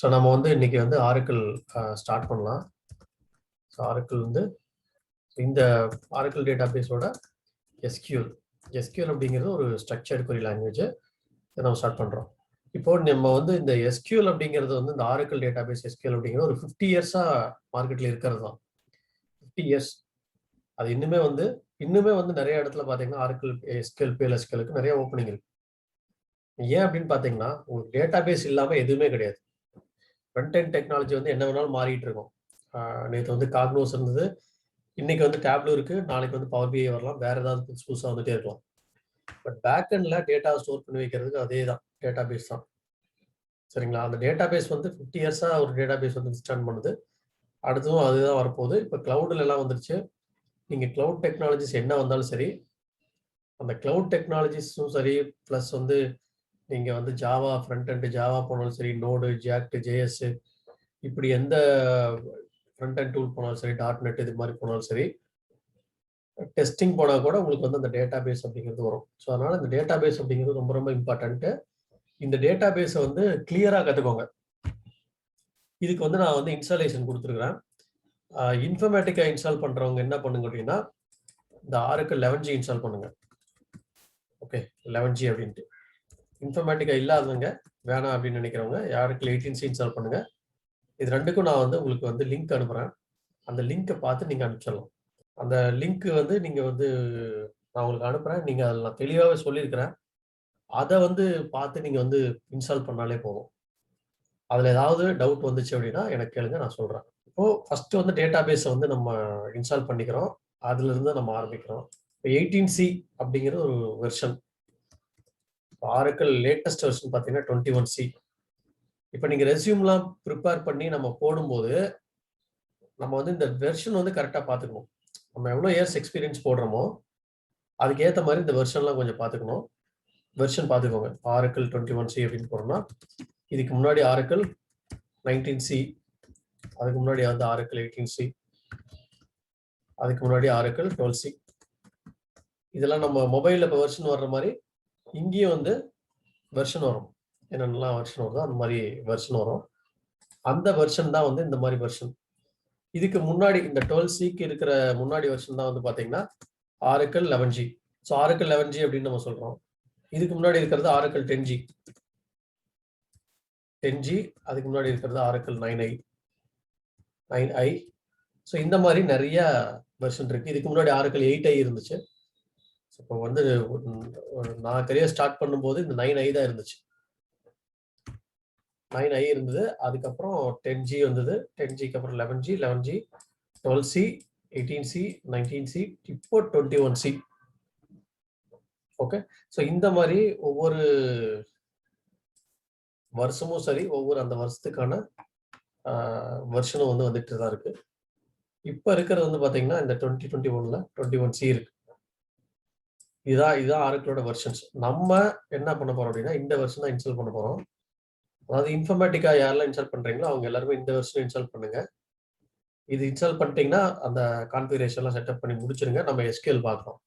So நம்ம வந்து இன்னைக்கு வந்து ஆரக்கிள் ஸ்டார்ட் பண்ணலாம். ஸோ ஆரக்கிள் வந்து இந்த ஆரக்கிள் டேட்டா பேஸோட எஸ்கியூஎல் அப்படிங்கிறது ஒரு ஸ்ட்ரக்சர்டு query லாங்குவேஜ். இதை நம்ம ஸ்டார்ட் பண்ணுறோம். இப்போ நம்ம வந்து இந்த எஸ்கியூஎல் அப்படிங்கிறது வந்து இந்த ஆரக்கிள் டேட்டா பேஸ் எஸ்கியூஎல் அப்படிங்கிறது ஒரு 50 இயர்ஸாக மார்க்கெட்டில் இருக்கிறது தான். 50 இயர்ஸ். அது இன்னுமே வந்து நிறைய இடத்துல பார்த்தீங்கன்னா ஆரக்கிள் எஸ்கியூஎல் PLSQL நிறைய ஓப்பனிங் இருக்கு. ஏன் அப்படின்னு பார்த்தீங்கன்னா உங்களுக்கு டேட்டா பேஸ் இல்லாமல் எதுவுமே கிடையாது. ஃப்ரண்ட் எண்ட் டெக்னாலஜி வந்து என்ன வேணாலும் மாறிட்டு இருக்கும். நேற்று வந்து காக்னோஸ் இருந்தது, இன்னைக்கு வந்து டேப்லோ இருக்கு, நாளைக்கு வந்து பவர் பிஐ வரலாம், வேற ஏதாவது புதுசு புதுசாக வந்துட்டே இருக்கலாம். பட் பேக் எண்ட்ல டேட்டா ஸ்டோர் பண்ணி வைக்கிறதுக்கு அதே தான் டேட்டா பேஸ் தான். சரிங்களா? அந்த டேட்டா பேஸ் வந்து 50 இயர்ஸா ஒரு டேட்டா பேஸ் வந்து ஸ்டார்ட் பண்ணுது. அடுத்ததும் அதுதான் வரப்போகுது. இப்போ கிளவுட்ல எல்லாம் வந்துருச்சு. நீங்க கிளவுட் டெக்னாலஜிஸ் என்ன வந்தாலும் சரி, அந்த கிளவுட் டெக்னாலஜிஸும் சரி, பிளஸ் வந்து நீங்க வந்து ஜாவா ஃப்ரண்ட் எண்ட் ஜாவா போனாலும் சரி, நோடு ஜாக்ட் ஜேஎஸ் இப்படி எந்த ஃப்ரண்ட் எண்ட் டூல் போனாலும் சரி, .NET இது மாதிரி போனாலும் சரி, டெஸ்டிங் போனால் கூட உங்களுக்கு வந்து அந்த டேட்டா பேஸ் அப்படிங்கிறது வரும். ஸோ அதனால இந்த டேட்டா பேஸ் அப்படிங்கிறது ரொம்ப ரொம்ப இம்பார்ட்டன்ட்டு. இந்த டேட்டா பேஸை வந்து கிளியராக கற்றுக்கோங்க. இதுக்கு வந்து நான் வந்து இன்ஸ்டாலேஷன் கொடுத்துருக்குறேன். இன்ஃபர்மேட்டிக்கா இன்ஸ்டால் பண்ணுறவங்க என்ன பண்ணுங்க அப்படின்னா, இந்த ஆரக்கிள் 11G இன்ஸ்டால் பண்ணுங்க. ஓகே, 11G அப்படின்ட்டு. இன்ஃபர்மேட்டிக்கா இல்லாதவங்க வேணாம் அப்படின்னு நினைக்கிறவங்க ஆரக்கிள் 18C இன்ஸ்டால் பண்ணுங்க. இது ரெண்டுக்கும் நான் வந்து உங்களுக்கு வந்து லிங்க் அனுப்புகிறேன். அந்த லிங்கை பார்த்து நீங்கள் அனுப்பிச்சிடலாம். அந்த லிங்க் வந்து நீங்கள் வந்து நான் உங்களுக்கு அனுப்புகிறேன். நீங்கள் அதில் நான் தெளிவாகவே சொல்லியிருக்கிறேன். அதை வந்து பார்த்து நீங்கள் வந்து இன்ஸ்டால் பண்ணாலே போதும். அதில் ஏதாவது டவுட் வந்துச்சு அப்படின்னா எனக்கு கேளுங்க, நான் சொல்கிறேன். இப்போது ஃபஸ்ட்டு வந்து டேட்டா பேஸை வந்து நம்ம இன்ஸ்டால் பண்ணிக்கிறோம். அதுலேருந்து நம்ம ஆரம்பிக்கிறோம். இப்போ 18C அப்படிங்கிற ஒரு வெர்ஷன். ஆரக்கிள் லேட்டஸ்ட் வெர்ஷன் பார்த்தீங்கன்னா 21C. இப்போ நீங்கள் ரெஸ்யூம்லாம் ப்ரிப்பேர் பண்ணி நம்ம போடும்போது நம்ம வந்து இந்த வெர்ஷன் வந்து கரெக்டாக பார்த்துக்கணும். நம்ம எவ்வளோ இயர்ஸ் எக்ஸ்பீரியன்ஸ் போடுறோமோ அதுக்கு ஏற்ற மாதிரி இந்த வெர்ஷன்லாம் கொஞ்சம் பார்த்துக்கணும். வெர்ஷன் பார்த்துக்கோங்க. ஆரக்கிள் 21C அப்படின்னு போகிறோம்னா, இதுக்கு முன்னாடி ஆரக்கிள் 19C, அதுக்கு முன்னாடி வந்து ஆரக்கிள் 18C, அதுக்கு முன்னாடி ஆரக்கிள் 12C. இதெல்லாம் நம்ம மொபைலில் இப்போ வெர்ஷன் வர்ற மாதிரி இங்கேயும் வந்து வெர்ஷன் வரும். என்னென்னலாம் வெர்ஷன் வருதோ அந்த மாதிரி வெர்ஷன் வரும். அந்த வெர்ஷன் தான் வந்து இந்த மாதிரி வெர்ஷன். இதுக்கு முன்னாடி இந்த 12Cக்கு இருக்கிற முன்னாடி வெர்ஷன் தான் வந்து பார்த்தீங்கன்னா Oracle 11G. So Oracle 11G அப்படின்னு நம்ம சொல்கிறோம். இதுக்கு முன்னாடி இருக்கிறது ஆரக்கிள் 10G. அதுக்கு முன்னாடி இருக்கிறது ஆரக்கிள் 9i. ஸோ இந்த மாதிரி நிறைய வெர்ஷன் இருக்கு. இதுக்கு முன்னாடி ஆரக்கிள் 8i இருந்துச்சு. இப்போ வந்து நான் கரியர் ஸ்டார்ட் பண்ணும்போது இந்த 9i தான் இருந்துச்சு. 9i இருந்தது. அதுக்கப்புறம் 10G வந்தது. 10Gக்கு அப்புறம் 11G, 12C, 18C, 19C, இப்போ 21C. ஓகே, ஸோ இந்த மாதிரி ஒவ்வொரு வருஷமும் சரி, ஒவ்வொரு அந்த வருஷத்துக்கான வருஷனும் வந்து வந்துட்டு தான் இருக்கு. இப்போ இருக்கிறது வந்து பார்த்தீங்கன்னா இந்த 2021ல 21C இருக்கு. இதுதான் ஆரக்கிளோட வெர்ஷன்ஸ். நம்ம என்ன பண்ண போறோம் அப்படின்னா இந்த வெர்ஷன் தான் இன்ஸ்டால் பண்ண போறோம். அதாவது இன்ஃபர்மேட்டிக்கா யாரெல்லாம் இன்ஸ்டால் பண்றீங்களோ அவங்க எல்லாருமே இந்த வெர்ஷன் இன்ஸ்டால் பண்ணுங்க. இது இன்ஸ்டால் பண்ணிட்டீங்கன்னா அந்த கான்ஃபிகரேஷன்லாம் செட்டப் பண்ணி முடிச்சிருங்க. நம்ம எஸ்கியூஎல் பார்க்கலாம்.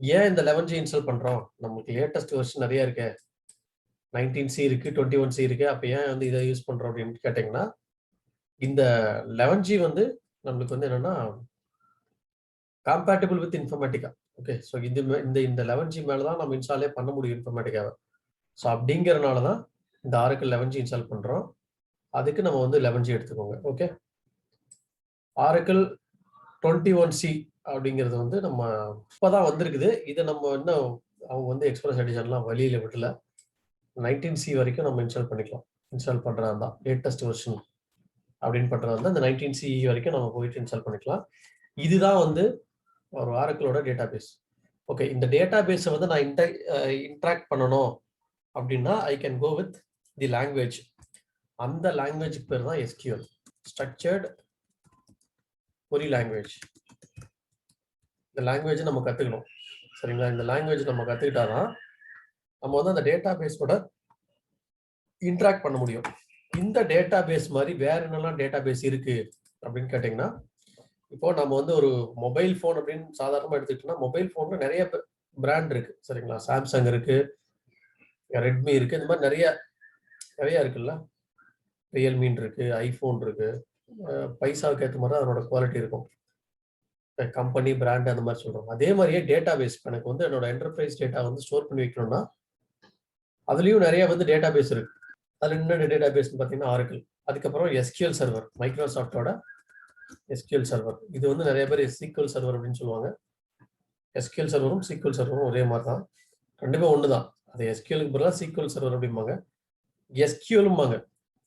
ஏன் இந்த 11G இன்ஸ்டால் பண்றோம்? நமக்கு லேட்டஸ்ட் வெர்ஷன் நிறைய இருக்கு. 19C இருக்கு, 21C இருக்கு. அப்ப ஏன் வந்து இதை யூஸ் பண்றோம் அப்படின்னு கேட்டீங்கன்னா, இந்த 11G வந்து நம்மளுக்கு வந்து என்னன்னா compatible with Informatica. Okay, so இந்த 11G மேலதான் நம்ம இன்ஸ்டாலே பண்ண முடியும் இன்ஃபர்மேட்டிக்காவை. ஸோ அப்படிங்கிறனால தான் இந்த ஆரக்கிள் 11G இன்ஸ்டால் பண்றோம். அதுக்கு நம்ம வந்து 11G எடுத்துக்கோங்க. ஓகே, ஆரக்கிள் 21C அப்படிங்கிறது வந்து நம்ம இப்பதான் வந்திருக்குது. இதை நம்ம இன்னும் அவங்க வந்து எக்ஸ்பிரஸ் எடிஷன்லாம் வழியில விடல. 19C வரைக்கும் நம்ம இன்ஸ்டால் பண்ணிக்கலாம். இன்ஸ்டால் பண்றதா இருந்தா லேட்டஸ்ட் வெர்ஷன் அப்படின்னு பண்றதா இருந்தா இந்த 19C வரைக்கும் நம்ம போயிட்டு இன்ஸ்டால் பண்ணிக்கலாம். இதுதான் வந்து ஒரு ஆரக்கிளோட டேட்டா பேஸ். ஓகே, இந்த டேட்டா பேஸை வந்து நான் இன்ட்ராக்ட் பண்ணணும் அப்படின்னா I can go with the language. அந்த லாங்குவேஜுக்கு பேர் தான் SQL, ஸ்ட்ரக்சர்டு query லாங்குவேஜ். இந்த லாங்குவேஜை நம்ம கற்றுக்கணும். சரிங்களா? இந்த லாங்குவேஜ் நம்ம கற்றுக்கிட்டாதான் நம்ம வந்து அந்த டேட்டா பேஸோட இன்ட்ராக்ட் பண்ண முடியும். இந்த டேட்டா பேஸ் மாதிரி வேற என்னெல்லாம் டேட்டா பேஸ் இருக்கு அப்படின்னு கேட்டிங்கன்னா, இப்போ நம்ம வந்து ஒரு மொபைல் ஃபோன் அப்படின்னு சாதாரணமாக எடுத்துக்கிட்டோம்னா மொபைல் ஃபோனில் நிறைய பிராண்ட் இருக்கு. சரிங்களா? சாம்சங் இருக்கு, ரெட்மி இருக்கு, இந்த மாதிரி நிறைய இருக்குல்ல. ரியல்மின்னு இருக்கு, ஐஃபோன் இருக்கு. பைசாவுக்கு ஏற்ற மாதிரி அதனோட குவாலிட்டி இருக்கும். கம்பெனி பிராண்ட் அந்த மாதிரி சொல்றோம். அதே மாதிரியே டேட்டா பேஸ் எனக்கு வந்து என்னோட என்டர்பிரைஸ் டேட்டா வந்து ஸ்டோர் பண்ணி வைக்கணும்னா அதுலயும் நிறைய வந்து டேட்டா பேஸ் இருக்கு. அதுல என்ன டேட்டா பேஸ்ன்னு பார்த்தீங்கன்னா ஆரக்கிள். அதுக்கப்புறம் எஸ்கியூஎல் சர்வர், மைக்ரோசாஃப்டோட எஸ்கியூஎல் சர்வர். இது வந்து நிறைய பேர் SQL சர்வர் அப்படின்னு சொல்லுவாங்க. எஸ்கியூஎல் சர்வரும் SQL சர்வரும் ஒரே மாதிரி தான், கண்டிப்பா ஒண்ணுதான். அது எஸ்கியூஎலுக்கு பதிலாக SQL சர்வர் அப்படிம்பாங்க. எஸ்கியூஎலும்பாங்க.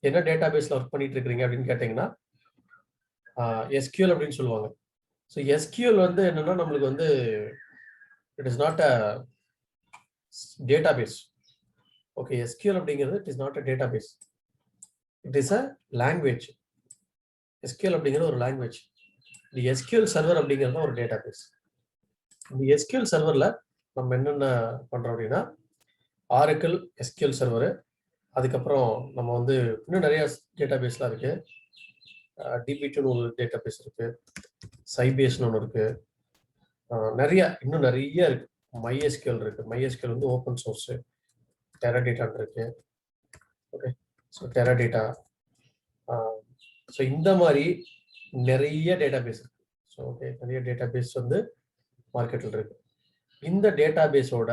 என்ன டேட்டா பேஸ்ல ஒர்க் பண்ணிட்டு இருக்கிறீங்க அப்படின்னு கேட்டீங்கன்னா எஸ்கியூஎல் அப்படின்னு சொல்லுவாங்க. ஸோ எஸ்கியூஎல் வந்து என்னன்னா நம்மளுக்கு வந்து it is not a database. Okay, SQL அப்படிங்கிறது it is not a database, it is a language. SQL அப்படிங்கிறது ஒரு லாங்குவேஜ். இந்த SQL சர்வர் அப்படிங்கிறது ஒரு டேட்டா பேஸ். இந்த SQL சர்வர்ல நம்ம என்னென்ன பண்றோம் அப்படின்னா ஆரக்கிள் SQL சர்வர், அதுக்கப்புறம் நம்ம வந்து இன்னும் நிறைய டேட்டா பேஸ்லாம் இருக்கு. DB2ன்னு ஒரு டேட்டா பேஸ் இருக்கு, சைபேஸ்னு ஒன்று இருக்கு, இன்னும் நிறைய இருக்கு. MySQL இருக்கு. MySQL வந்து ஓப்பன் சோர்ஸ். டெராடேட்டான் இருக்கு. Okay, so Teradata. ஸோ இந்த மாதிரி நிறைய டேட்டா பேஸ் இருக்கு. ஸோ ஓகே, நிறைய டேட்டா பேஸ் வந்து மார்க்கெட்டில் இருக்கு. இந்த டேட்டா பேஸோட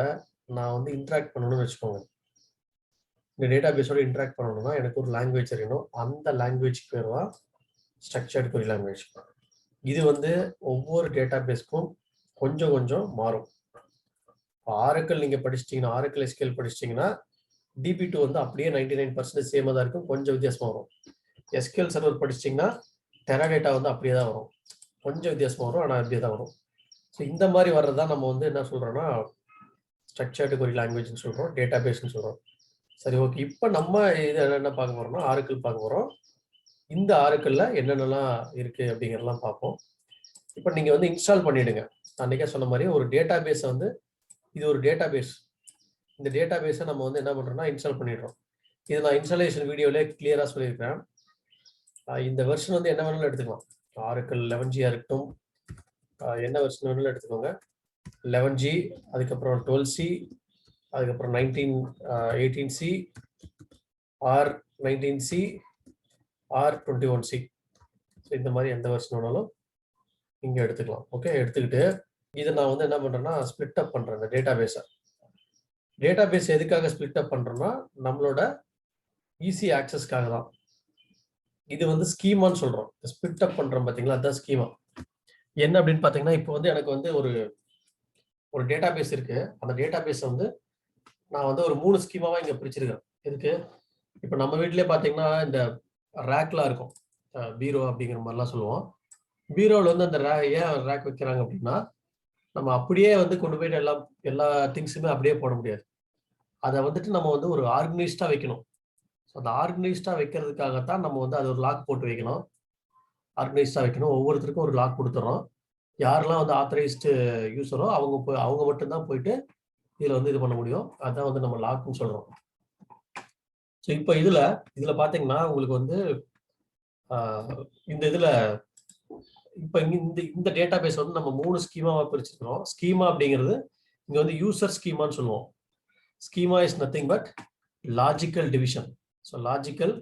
நான் வந்து இன்ட்ராக்ட் பண்ணணும்னு வச்சுக்கோங்க. இந்த டேட்டா பேஸோட இன்ட்ராக்ட் பண்ணணும்னா எனக்கு ஒரு லாங்குவேஜ் தெரியணும். அந்த லாங்குவேஜ்க்கு பேர் தான் ஸ்ட்ரக்சர்ட் கொரி லாங்குவேஜ். இது வந்து ஒவ்வொரு டேட்டா பேஸ்க்கும் கொஞ்சம் கொஞ்சம் மாறும். ஆரக்கிள் நீங்க படிச்சிட்டீங்கன்னா, ஆரக்கிள் SQL படிச்சிட்டீங்கன்னா DB2 வந்து அப்படியே 99% சேமாக தான் இருக்கும், கொஞ்சம் வித்தியாசமா வரும். SQL சர்வர் படிச்சிட்டிங்கன்னா டெராடேட்டா வந்து அப்படியே தான் வரும், கொஞ்சம் வித்தியாசமா வரும், ஆனால் அப்படியே தான் வரும். ஸோ இந்த மாதிரி வர்றதுதான் நம்ம வந்து என்ன சொல்றோம்னா ஸ்ட்ரக்சர்டு கொரி லாங்குவேஜ்னு சொல்றோம், டேட்டா பேஸ்ன்னு சொல்றோம். சரி, ஓகே. இப்போ நம்ம இது என்ன பார்க்க போறோம்னா ஆரக்கிள் பார்க்க போறோம். இந்த ஆரக்கிள்ல என்னென்னலாம் இருக்கு அப்படிங்கிறதெல்லாம் பார்ப்போம். இப்போ நீங்க வந்து இன்ஸ்டால் பண்ணிடுங்க. அன்னைக்கே சொன்ன மாதிரி ஒரு டேட்டா பேஸை வந்து, இது ஒரு டேட்டா பேஸ். இந்த டேட்டா பேஸை நம்ம வந்து என்ன பண்றோம்னா இன்ஸ்டால் பண்ணிடுறோம். இது நான் இன்ஸ்டாலேஷன் வீடியோல கிளியரா சொல்லியிருக்கேன். இந்த வெர்ஷன் வந்து என்ன வேணாலும் எடுத்துக்கலாம். ஆரக்கிள் 11G இருக்கட்டும், என்ன வெர்ஷன் வேணாலும் எடுத்துக்கோங்க. 11G, அதுக்கப்புறம் 12C, அதுக்கப்புறம் 18C, R19C, R21C. ஸோ இந்த மாதிரி எந்த வெர்ஷன் வேணாலும் இங்கே எடுத்துக்கலாம். ஓகே, எடுத்துக்கிட்டு இதை நான் வந்து என்ன பண்றேன்னா ஸ்பிளிட் அப் பண்றேன். இந்த டேட்டா பேஸை, டேட்டா பேஸ் எதுக்காக ஸ்பிளிட் அப் பண்றோம்னா நம்மளோட ஈஸி ஆக்சஸ்க்காக தான். இது வந்து ஸ்கீமான்னு சொல்றோம். ஸ்பிளிட் அப் பண்றோம் பாத்தீங்களா, அதுதான் ஸ்கீமா. என்ன அப்படின்னு பாத்தீங்கன்னா இப்போ வந்து எனக்கு வந்து ஒரு டேட்டா பேஸ் இருக்கு. அந்த டேட்டா பேஸ் வந்து நான் வந்து ஒரு 3 ஸ்கீமாவா இங்க பிரிச்சிருக்கேன். எதுக்கு? இப்போ நம்ம வீட்லயே பாத்தீங்கன்னா இந்த ரேக்லாம் இருக்கும், பீரோ அப்படிங்கிற மாதிரிலாம் சொல்லுவோம். பீரோவில் வந்து அந்த ஏன் ரேக் வைக்கிறாங்க அப்படின்னா நம்ம அப்படியே வந்து கொண்டு போயிட்டு எல்லா திங்ஸுமே அப்படியே போட முடியாது. அதை வந்துட்டு நம்ம வந்து ஒரு ஆர்கனைஸ்டா வைக்கணும். அந்த ஆர்கனைஸ்டா வைக்கிறதுக்காகத்தான் நம்ம வந்து அது ஒரு லாக் போட்டு வைக்கணும். ஆர்கனைஸ்டா வைக்கணும். ஒவ்வொருத்தருக்கும் ஒரு லாக் கொடுத்துறோம். யாரெல்லாம் வந்து ஆத்தரைஸ்டு யூஸரோ அவங்க மட்டும்தான் போயிட்டு இதுல வந்து இது பண்ண முடியும். அதான் வந்து நம்ம லாக்னு சொல்றோம். ஸோ இப்போ இதுல பாத்தீங்கன்னா உங்களுக்கு வந்து இந்த இதுல இப்போ இந்த டேட்டா பேஸ் வந்து நம்ம 3 ஸ்கீமாவா பிரிச்சிருக்கிறோம். ஸ்கீமா அப்படிங்கிறது இங்க வந்து யூசர் ஸ்கீமான்னு சொல்லுவோம். Schema is nothing but logical division. So logical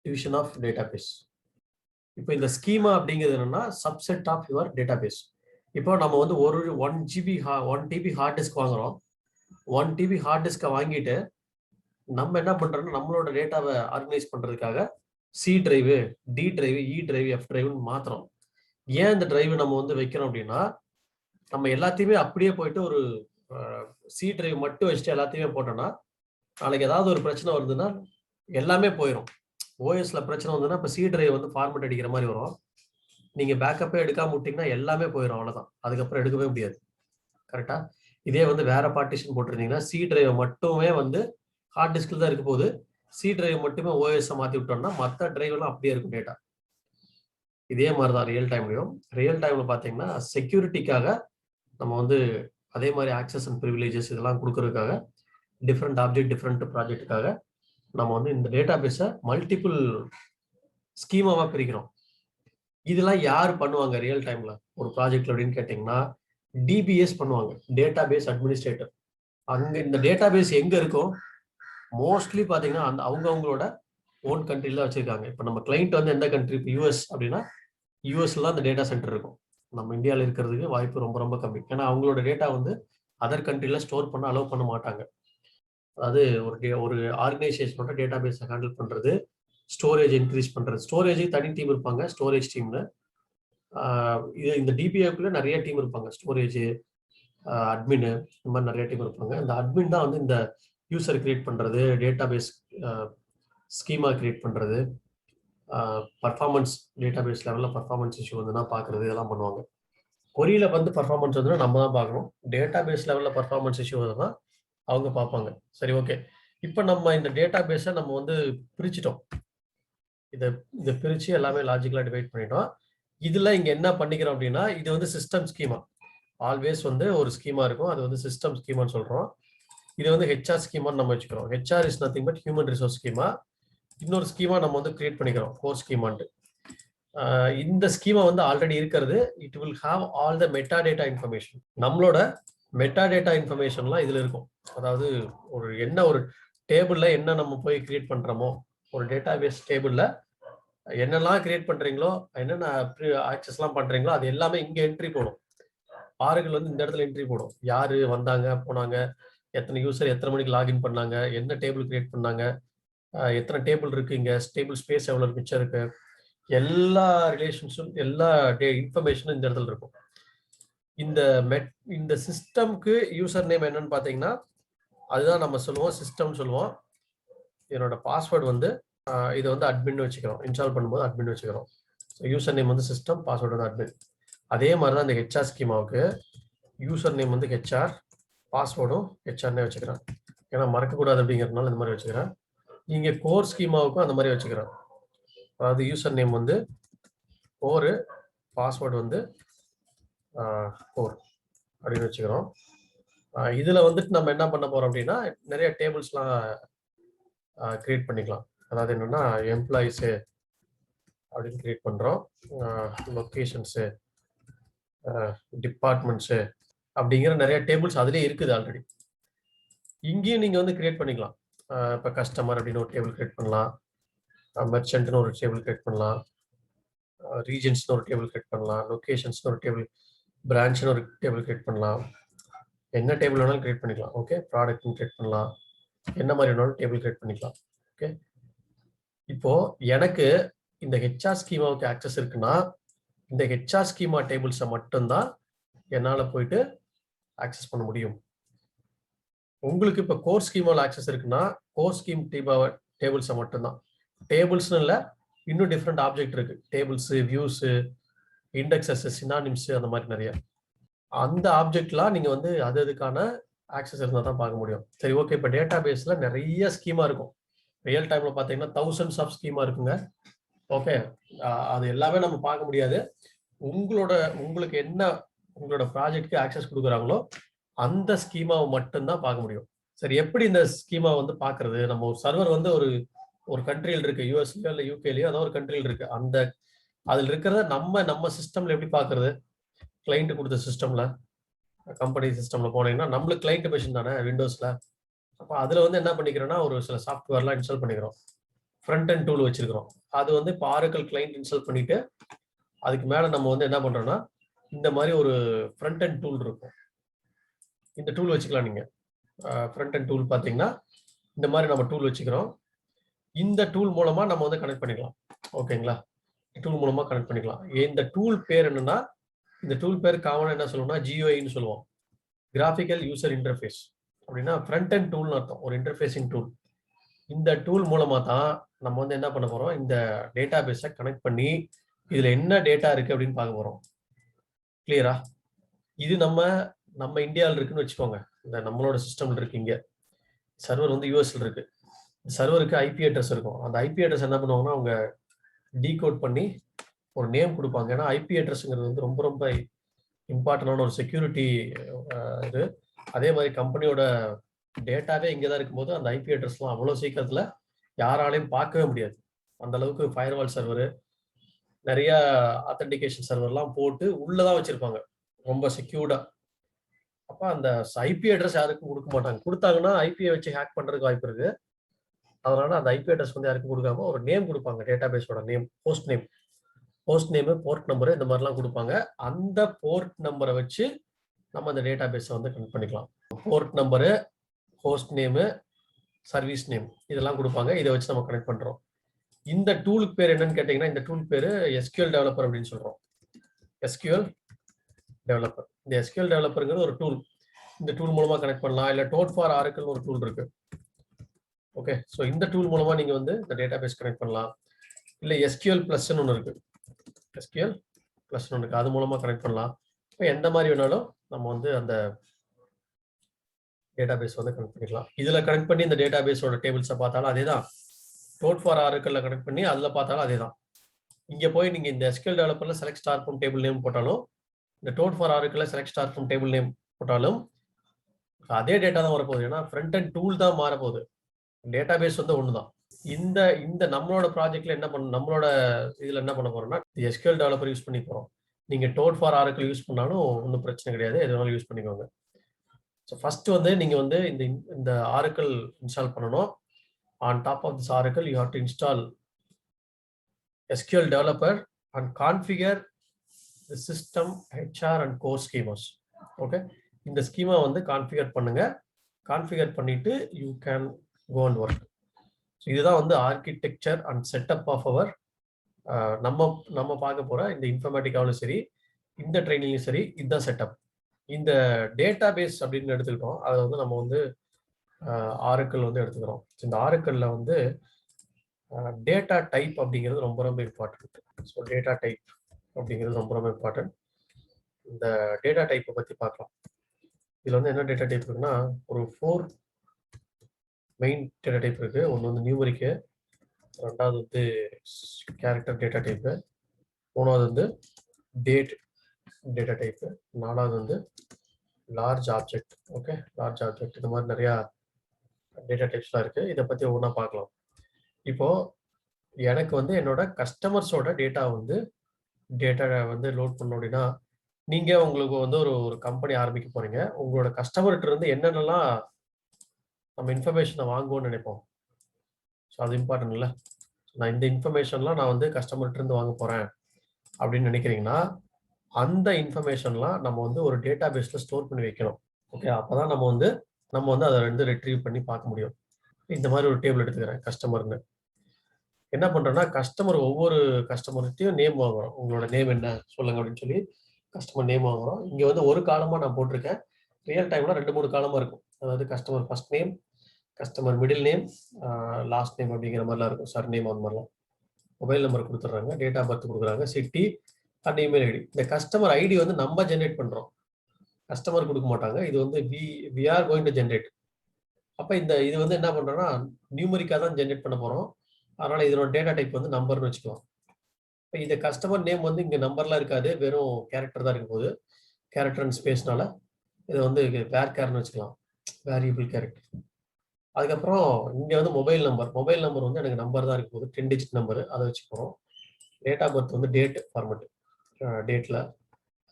division of database. இப்போ இந்த ஸ்கீமா அப்படிங்கிறது என்னன்னா subset of your database. இப்போ நம்ம வந்து 1 TB ஹார்ட் டிஸ்க் வாங்குறோம். 1 TB ஹார்ட் டிஸ்கை வாங்கிட்டு நம்ம என்ன பண்றோம்னா நம்மளோட டேட்டாவை ஆர்கனைஸ் பண்றதுக்காக C drive, D drive, E drive, F டிரைவுன்னு மாத்துறோம். ஏன் இந்த டிரைவு நம்ம வந்து வைக்கிறோம் அப்படின்னா நம்ம எல்லாத்தையுமே அப்படியே போயிட்டு ஒரு C டிரைவ் மட்டும் வச்சுட்டு எல்லாத்தையுமே போட்டோம்னா நாளைக்கு ஏதாவது ஒரு பிரச்சனை வருதுன்னா எல்லாமே போயிடும். ஓஎஸ்ல பிரச்சனை வந்ததுன்னா இப்போ C டிரைவ் வந்து ஃபார்மேட் அடிக்கிற மாதிரி வரும். நீங்க பேக்கப்பே எடுக்காம விட்டீங்கன்னா எல்லாமே போயிடும், அவ்வளவுதான். அதுக்கப்புறம் எடுக்கவே முடியாது. கரெக்டா? இதே வந்து வேற பார்ட்டிஷன் போட்டிருந்தீங்கன்னா C டிரைவை மட்டுமே வந்து ஹார்ட் டிஸ்க்ல தான் இருக்க போகுது. C டிரைவ் மட்டுமே ஓஎஸ் மாத்தி விட்டோம்னா மற்ற டிரைவ் எல்லாம் அப்படியே இருக்கும் டேட்டா. இதே மாதிரிதான் ரியல் டைம்லயும். ரியல் டைம்ல பாத்தீங்கன்னா செக்யூரிட்டிக்காக நம்ம வந்து அதே மாதிரி ஆக்சஸ் அண்ட் ப்ரிவிலேஜஸ் இதெல்லாம் கொடுக்கறதுக்காக டிஃப்ரெண்ட் ஆப்ஜெக்ட் டிஃப்ரெண்ட் ப்ராஜெக்டுக்காக நம்ம வந்து இந்த டேட்டா பேஸை மல்டிபிள் ஸ்கீமாவா பிரிக்கிறோம். இதெல்லாம் யார் பண்ணுவாங்க ரியல் டைம்ல ஒரு ப்ராஜெக்ட்ல அப்படின்னு கேட்டீங்கன்னா DBS பண்ணுவாங்க, டேட்டா பேஸ் அட்மினிஸ்ட்ரேட்டர். அங்க இந்த டேட்டா பேஸ் எங்க இருக்கும் மோஸ்ட்லி பாத்தீங்கன்னா அவங்களோட ஓன் கண்ட்ரில வச்சிருக்காங்க. இப்போ நம்ம கிளைண்ட் வந்து எந்த கண்ட்ரி, இப்போ யூஎஸ் அப்படின்னா யூஎஸ்ல அந்த டேட்டா சென்டர் இருக்கும். நம்ம இந்தியாவில் இருக்கிறதுக்கு வாய்ப்பு ரொம்ப ரொம்ப கம்மி. ஏன்னா அவங்களோட டேட்டா வந்து அதர் கண்ட்ரில ஸ்டோர் பண்ண அலோவ் பண்ண மாட்டாங்க. அதாவது ஒரு ஆர்கனைசேஷனோட டேட்டா பேஸை ஹேண்டில் பண்றது, ஸ்டோரேஜ் இன்க்ரீஸ் பண்றது. ஸ்டோரேஜுக்கு தனி டீம் இருப்பாங்க, ஸ்டோரேஜ் டீம்ல. இது இந்த டிபிஏக்குள்ள நிறைய டீம் இருப்பாங்க, ஸ்டோரேஜ், அட்மின், இந்த மாதிரி நிறைய டீம் இருப்பாங்க. இந்த அட்மின் தான் வந்து இந்த யூசர் கிரியேட் பண்றது, டேட்டா பேஸ் ஸ்கீமா கிரியேட் பண்றது, பர்ஃபார்மன்ஸ் டேட்டா பேஸ் லெவலில் பர்ஃபார்மன்ஸ் இஷ்யூ வந்துன்னா பார்க்குறது, இதெல்லாம் பண்ணுவாங்க. கொரியில் வந்து பர்ஃபார்மன்ஸ் வந்து நம்ம தான் பார்க்கணும். டேட்டா பேஸ் லெவலில் பர்ஃபார்மன்ஸ் இஷ்யூ தான் அவங்க பார்ப்பாங்க. சரி, ஓகே. இப்போ நம்ம இந்த டேட்டா பேஸை நம்ம வந்து பிரிச்சிட்டோம். இதை பிரித்து எல்லாமே லாஜிக்கலாக டிவைட் பண்ணிட்டோம். இதில் இங்கே என்ன பண்ணிக்கிறோம் அப்படின்னா, இது வந்து சிஸ்டம் ஸ்கீமா. ஆல்வேஸ் வந்து ஒரு ஸ்கீமா இருக்கும், அது வந்து சிஸ்டம் ஸ்கீமான்னு சொல்கிறோம். இது வந்து ஹெச்ஆர் ஸ்கீமான்னு நம்ம வச்சுக்கிறோம். HR is nothing but human resource schema. இன்னொரு ஸ்கீமா நம்ம வந்து கிரியேட் பண்ணிக்கிறோம், கோர் ஸ்கீமான்ட்டு. இந்த ஸ்கீமா வந்து ஆல்ரெடி இருக்கிறது. It will have all the meta data information. நம்மளோட மெட்டா டேட்டா இன்ஃபர்மேஷன்லாம் இதுல இருக்கும். அதாவது ஒரு டேபிள்ல என்ன நம்ம போய் கிரியேட் பண்றோமோ, ஒரு டேட்டா பேஸ் டேபிள்ல என்னெல்லாம் கிரியேட் பண்றீங்களோ, என்னென்ன ஆக்சஸ்லாம் பண்றீங்களோ, அது எல்லாமே இங்க என்ட்ரி போடும். ஆறுகள் வந்து இந்த இடத்துல என்ட்ரி போடும். யாரு வந்தாங்க போனாங்க, எத்தனை யூசர் எத்தனை மணிக்கு லாகின் பண்ணாங்க, என்ன டேபிள் கிரியேட் பண்ணாங்க, எத்தனை டேபிள் இருக்கு, இங்க டேபிள் ஸ்பேஸ் எவ்வளவு மிச்சம் இருக்கு, எல்லா ரிலேஷன்ஸும் எல்லா இன்ஃபர்மேஷனும் இந்த இடத்துல இருக்கும். இந்த சிஸ்டம்க்கு யூசர் நேம் என்னன்னு பாத்தீங்கன்னா, அதுதான் நம்ம சொல்லுவோம் சிஸ்டம் சொல்லுவோம். என்னோட பாஸ்வேர்டு வந்து இதை வந்து அட்மின் வச்சுக்கிறோம். இன்ஸ்டால் பண்ணும்போது அட்மின் வச்சுக்கிறோம். யூசர் நேம் வந்து சிஸ்டம், பாஸ்வேர்டு வந்து அட்மின். அதே மாதிரி தான் இந்த ஹெச்ஆர் ஸ்கீமாவுக்கு யூசர் நேம் வந்து ஹெச்ஆர், பாஸ்வேர்டும் ஹெச்ஆர்னே வச்சுக்கிறேன். ஏன்னா மறக்கக்கூடாது அப்படிங்கிறதுனால இந்த மாதிரி வச்சுக்கிறேன். இங்கே கோர் ஸ்கீமாவுக்கும் அந்த மாதிரி வச்சுக்கிறேன். அதாவது யூசர் நேம் வந்து கோரு, பாஸ்வேர்டு வந்து கோர் அப்படின்னு வச்சுக்கிறோம். இதுல வந்துட்டு நம்ம என்ன பண்ண போறோம் அப்படின்னா, நிறைய டேபிள்ஸ்லாம் கிரியேட் பண்ணிக்கலாம். அதாவது என்னன்னா, எம்ப்ளாயிஸு அப்படின்னு கிரியேட் பண்றோம், லொக்கேஷன்ஸு, டிபார்ட்மெண்ட்ஸு அப்படிங்கிற நிறைய டேபிள்ஸ் அதுலேயே இருக்குது ஆல்ரெடி. இங்கேயும் நீங்க வந்து கிரியேட் பண்ணிக்கலாம். இப்போ கஸ்டமர் அப்படின்னு ஒரு டேபிள் கிரியேட் பண்ணலாம், மெர்ச்சன்ட்னு ஒரு டேபிள் கிரியேட் பண்ணலாம், ரீஜன்ஸ்னு ஒரு டேபிள் கிரியேட் பண்ணலாம், லொக்கேஷன்ஸ்னு ஒரு டேபிள், பிரான்ச்னு ஒரு டேபிள் கிரியேட் பண்ணலாம். என்ன டேபிள் வேணாலும் கிரியேட் பண்ணிக்கலாம். ஓகே, ப்ராடக்ட்னு கிரியேட் பண்ணலாம், என்ன மாதிரி வேணாலும் டேபிள் கிரியேட் பண்ணிக்கலாம். ஓகே, இப்போ எனக்கு இந்த ஹெச்ஆர் ஸ்கீமாவுக்கு ஆக்சஸ் இருக்குன்னா, இந்த ஹெச்ஆர் ஸ்கீமா டேபிள்ஸை மட்டும்தான் என்னால் போயிட்டு ஆக்சஸ் பண்ண முடியும். உங்களுக்கு இப்போ கோர் ஸ்கீமாவில் ஆக்சஸ் இருக்குன்னா, கோர் ஸ்கீம் டேபிள்ஸை மட்டும்தான். டேபிள்ஸ்னு இல்லை, இன்னும் டிஃப்ரெண்ட் ஆப்ஜெக்ட் இருக்கு. டேபிள்ஸு, வியூஸு, இண்டெக்ஸஸ், சினானிம்ஸ், அந்த மாதிரி நிறைய. அந்த ஆப்ஜெக்ட்லாம் நீங்க வந்து அதுக்கான ஆக்சஸ் இருந்தால் தான் பார்க்க முடியும். சரி, ஓகே. இப்போ டேட்டா பேஸ்ல நிறைய ஸ்கீமா இருக்கும். ரியல் டைம்ல பார்த்தீங்கன்னா தௌசண்ட்ஸ் ஆஃப் ஸ்கீமா இருக்குங்க. ஓகே, அது எல்லாமே நம்ம பார்க்க முடியாது. உங்களுக்கு என்ன உங்களோட ப்ராஜெக்ட்க்கு ஆக்சஸ் கொடுக்குறாங்களோ அந்த ஸ்கீமாவை மட்டும்தான் பார்க்க முடியும். சரி, எப்படி இந்த ஸ்கீமா வந்து பார்க்கறது? நம்ம ஒரு சர்வர் வந்து ஒரு கண்ட்ரியில் இருக்கு, யூஎஸ்லயோ இல்லை யூகேலயோ ஏதோ ஒரு கண்ட்ரியில் இருக்கு. அதில் இருக்கிறத நம்ம சிஸ்டம்ல எப்படி பார்க்கறது? கிளைண்ட் கொடுத்த சிஸ்டம்ல, கம்பெனி சிஸ்டம்ல போனீங்கன்னா நம்மளுக்கு கிளைண்ட் மிஷின் தானே விண்டோஸ்ல. அப்போ அதுல வந்து என்ன பண்ணிக்கிறோம்னா, ஒரு சில சாஃப்ட்வேர்லாம் இன்ஸ்டால் பண்ணிக்கிறோம். ஃப்ரண்ட் அண்ட் டூல் வச்சிருக்கிறோம். அது வந்து இப்போ ஆரக்கிள் கிளைண்ட் இன்ஸ்டால் பண்ணிட்டு அதுக்கு மேல நம்ம வந்து என்ன பண்றோம்னா, இந்த மாதிரி ஒரு ஃப்ரண்ட் அண்ட் டூல் இருக்கும். இந்த டூல் வச்சுக்கலாம். நீங்க ஃப்ரண்ட் அண்ட் டூல் பார்த்தீங்கன்னா இந்த மாதிரி நம்ம டூல் வச்சுக்கிறோம். இந்த டூல் மூலமா நம்ம வந்து கனெக்ட் பண்ணிக்கலாம். ஓகேங்களா? டூல் மூலமா கனெக்ட் பண்ணிக்கலாம். இந்த டூல் பேர் என்னன்னா, இந்த டூல் பேர் காமனா என்ன சொல்லுவோம்னா GUIன்னு சொல்லுவோம், கிராஃபிக்கல் யூசர் இன்டர்ஃபேஸ். அப்படின்னா ஃப்ரண்ட் அண்ட் டூல்னு அர்த்தம், ஒரு இன்டர்ஃபேஸிங் டூல். இந்த டூல் மூலமா தான் நம்ம வந்து என்ன பண்ண போறோம், இந்த டேட்டா பேஸை கனெக்ட் பண்ணி இதுல என்ன டேட்டா இருக்கு அப்படின்னு பார்க்க போறோம். கிளியரா? இது நம்ம இந்தியாவில் இருக்குன்னு வச்சுக்கோங்க. இந்த நம்மளோட சிஸ்டம்ல இருக்கு. இங்க சர்வர் வந்து யூஎஸ்ல இருக்கு. சர்வருக்கு ஐபி அட்ரஸ் இருக்கும். அந்த ஐபி அட்ரஸ் என்ன பண்ணுவாங்கன்னா, அவங்க டீகோட் பண்ணி ஒரு நேம் கொடுப்பாங்க. ஏன்னா ஐபி அட்ரஸ்ங்கிறது வந்து ரொம்ப ரொம்ப இம்பார்ட்டன்டான ஒரு செக்யூரிட்டி இது. அதே மாதிரி கம்பெனியோட டேட்டாவே இங்கே தான் இருக்கும்போது அந்த ஐபி அட்ரஸ்லாம் அவ்வளோ சீக்கிரத்தில் யாராலையும் பார்க்கவே முடியாது. அந்த அளவுக்கு ஃபயர்வால் சர்வர், நிறைய ஆத்தென்டிகேஷன் சர்வர்லாம் போட்டு உள்ளதான் வச்சிருப்பாங்க, ரொம்ப செக்யூர்டா. அப்போ அந்த ஐபி அட்ரஸ் யாருக்கும் கொடுக்க மாட்டாங்க. கொடுத்தாங்கன்னா ஐபியை வச்சு ஹேக் பண்றதுக்கு வாய்ப்பு இருக்கு. அதனால அந்த ஐபி அட்ரஸ் வந்து யாருக்கும் கொடுக்காம ஒரு நேம் கொடுப்பாங்க, டேட்டாபேஸோட name, host name, port number இந்த மாதிரிலாம் கொடுப்பாங்க. அந்த போர்ட் நம்பரை வச்சு நம்ம அந்த டேட்டாபேஸை வந்து கனெக்ட் பண்ணிக்கலாம். Port number, host name, service name இதெல்லாம் கொடுப்பாங்க. இதை வச்சு நம்ம கனெக்ட் பண்றோம். இந்த டூலுக்கு பேர் என்னன்னு கேட்டீங்கன்னா, இந்த டூல் பேரு எஸ்கியூஎல் டெவலப்பர் அப்படின்னு சொல்றோம். SQL developer. இந்த எஸ்கியூஎல் டெவலப்பருங்கிறது ஒரு டூல். இந்த டூல் மூலமா கனெக்ட் பண்ணலாம். இல்ல டோட் ஃபார் ஆரக்கிள்னு ஒரு டூல் இருக்கு. ஓகே, ஸோ இந்த டூல் மூலமா நீங்க வந்து இந்த டேட்டாபேஸ் கனெக்ட் பண்ணலாம். இல்ல எஸ்கியூஎல் பிளஸ்ன்னு ஒன்று இருக்கு. எஸ்கியூஎல் பிளஸ் ஒன்று இருக்கு, அது மூலமா கனெக்ட் பண்ணலாம். இப்போ எந்த மாதிரி வேணாலும் நம்ம வந்து அந்த டேட்டாபேஸ் வந்து கனெக்ட் பண்ணிக்கலாம். இதுல கனெக்ட் பண்ணி இந்த டேட்டாபேஸோட டேபிள்ஸை பார்த்தாலும் அதே தான். டோட் ஃபார் ஆரக்கிள்ல கனெக்ட் பண்ணி அதுல பார்த்தாலும் அதே தான். இங்க போய் நீங்க இந்த எஸ்கியூஎல் டெவலப்பர்ல select star from table name போட்டாலும், இந்த டோட் ஃபார் ஆரக்கிள்ல select star from table name போட்டாலும் அதே டேட்டா தான் வரப்போகுது. ஏன்னா ஃப்ரண்ட் அண்ட் டூல் தான் மாறப்போகுது, டேட்டாபேஸ் வந்து ஒண்ணுதான். இந்த நம்மளோட ப்ராஜெக்ட்ல என்ன பண்ண, நம்மளோட இதுல என்ன பண்ண போறோம்னா எஸ்கியூஎல் டெவலப்பர் யூஸ் பண்ணி போறோம். நீங்க டோட் ஃபார் ஆரக்கிள் யூஸ் பண்ணாலும் ஒன்றும் பிரச்சனை கிடையாது, எது வேணாலும் யூஸ் பண்ணிக்கோங்க. ஸோ ஃபர்ஸ்ட் வந்து நீங்க வந்து இந்த ஆரக்கிள் இன்ஸ்டால் பண்ணணும். On top of this Oracle you have to install SQL developer and configure the system HR and core schemas. Okay, இந்த ஸ்கீமா வந்து கான்ஃபிகர் பண்ணுங்க. கான்ஃபிகர் பண்ணிட்டு you can go and work. So இதுதான் வந்து architecture and setup of our நம்ம பார்க்க போற இந்த இன்ஃபர்மேட்டிக்காவும் சரி, இந்த ட்ரைனிங்லையும் சரி, இதுதான் செட்டப். இந்த டேட்டா பேஸ் அப்படின்னு எடுத்துக்கிட்டோம். அதை வந்து நம்ம வந்து ஆரக்கிள் வந்து எடுத்துக்கிறோம். இந்த ஆரக்கிள்ல வந்து டேட்டா டைப் அப்படிங்கிறது ரொம்ப ரொம்ப இம்பார்ட்டன்ட். ஸோ டேட்டா டைப் அப்படிங்கிறது ரொம்ப ரொம்ப இம்பார்ட்டன்ட். இந்த டேட்டா டைப்பை பற்றி பார்க்கலாம். இதில் வந்து என்ன டேட்டா டைப் இருக்குன்னா, ஒரு 4 மெயின் டேட்டா டைப் இருக்கு. ஒன்று வந்து நியூமரிக்கு, ரெண்டாவது வந்து கேரக்டர் டேட்டா டைப்பு, மூணாவது வந்து டேட் டேட்டா டைப்பு, நாலாவது வந்து large object. Okay, large object. இந்த மாதிரி நிறையா டேட்டா டைப்ஸ்லாம் இருக்கு. இதை பற்றி ஒவ்வொன்றா பார்க்கலாம். இப்போ எனக்கு வந்து என்னோட கஸ்டமர்ஸோட டேட்டா வந்து லோட் பண்ணணும் அப்படின்னா, நீங்க உங்களுக்கு வந்து ஒரு கம்பெனி ஆரம்பிக்க போறீங்க. உங்களோட கஸ்டமர்கிட்ட இருந்து என்னென்னலாம் நம்ம இன்ஃபர்மேஷனை வாங்குவோம்னு நினைப்போம். ஸோ அது இம்பார்ட்டன்ட் இல்லை. நான் இந்த இன்ஃபர்மேஷன்லாம் நான் வந்து கஸ்டமர்கிட்ட இருந்து வாங்க போறேன் அப்படின்னு நினைக்கிறீங்கன்னா, அந்த இன்ஃபர்மேஷன்லாம் நம்ம வந்து ஒரு டேட்டா பேஸ்ல ஸ்டோர் பண்ணி வைக்கணும். ஓகே, அப்பதான் நம்ம வந்து அதை வந்து ரெட்ரீவ் பண்ணி பார்க்க முடியும். இந்த மாதிரி ஒரு டேபிள் எடுத்துக்கிறேன், கஸ்டமர்னு. என்ன பண்றோம்னா, ஒவ்வொரு கஸ்டமர்கிட்டையும் நேம் வாங்குறோம். உங்களோட நேம் என்ன சொல்லுங்க அப்படின்னு சொல்லி கஸ்டமர் நேம் வாங்குறோம். இங்க வந்து ஒரு காலமா நான் போட்டிருக்கேன். ரியல் டைம்ல 2-3 காலமா இருக்கும். அதாவது customer first name, customer middle name, last name அப்படிங்கிற மாதிரிலாம் இருக்கும். சர் நேம் அந்த மாதிரிலாம். மொபைல் நம்பர் கொடுத்துட்றாங்க, டேட் ஆஃப் பர்த் கொடுக்குறாங்க, சிட்டி அண்ட் இமெயில் ஐடி. இந்த கஸ்டமர் ஐடி வந்து நம்ம ஜென்ரேட் பண்றோம், கஸ்டமர் கொடுக்க மாட்டாங்க. இது வந்து we are going to generate. அப்ப இது வந்து என்ன பண்றோம்னா, நியூமரிக்கா தான் ஜென்ரேட் பண்ண போறோம். அதனால இதனோட டேட்டா டைப் வந்து நம்பர்னு வச்சுக்கலாம். இப்போ இந்த கஸ்டமர் நேம் வந்து இங்க நம்பர்லாம் இருக்காது, வெறும் கேரக்டர் தான் இருக்கும் போது, கேரக்டர் அண்ட் ஸ்பேஸ்னால இதை வந்து வேர்கேர்னு வச்சுக்கலாம், வேரியபிள் கேரக்டர். அதுக்கப்புறம் இங்க வந்து மொபைல் நம்பர் வந்து எனக்கு நம்பர் தான் இருக்கும் போது, 10 டிஜிட் நம்பர், அதை வச்சுக்கிறோம். டேட் ஆஃப் பர்த் வந்து டேட் ஃபார்மெட், டேட்ல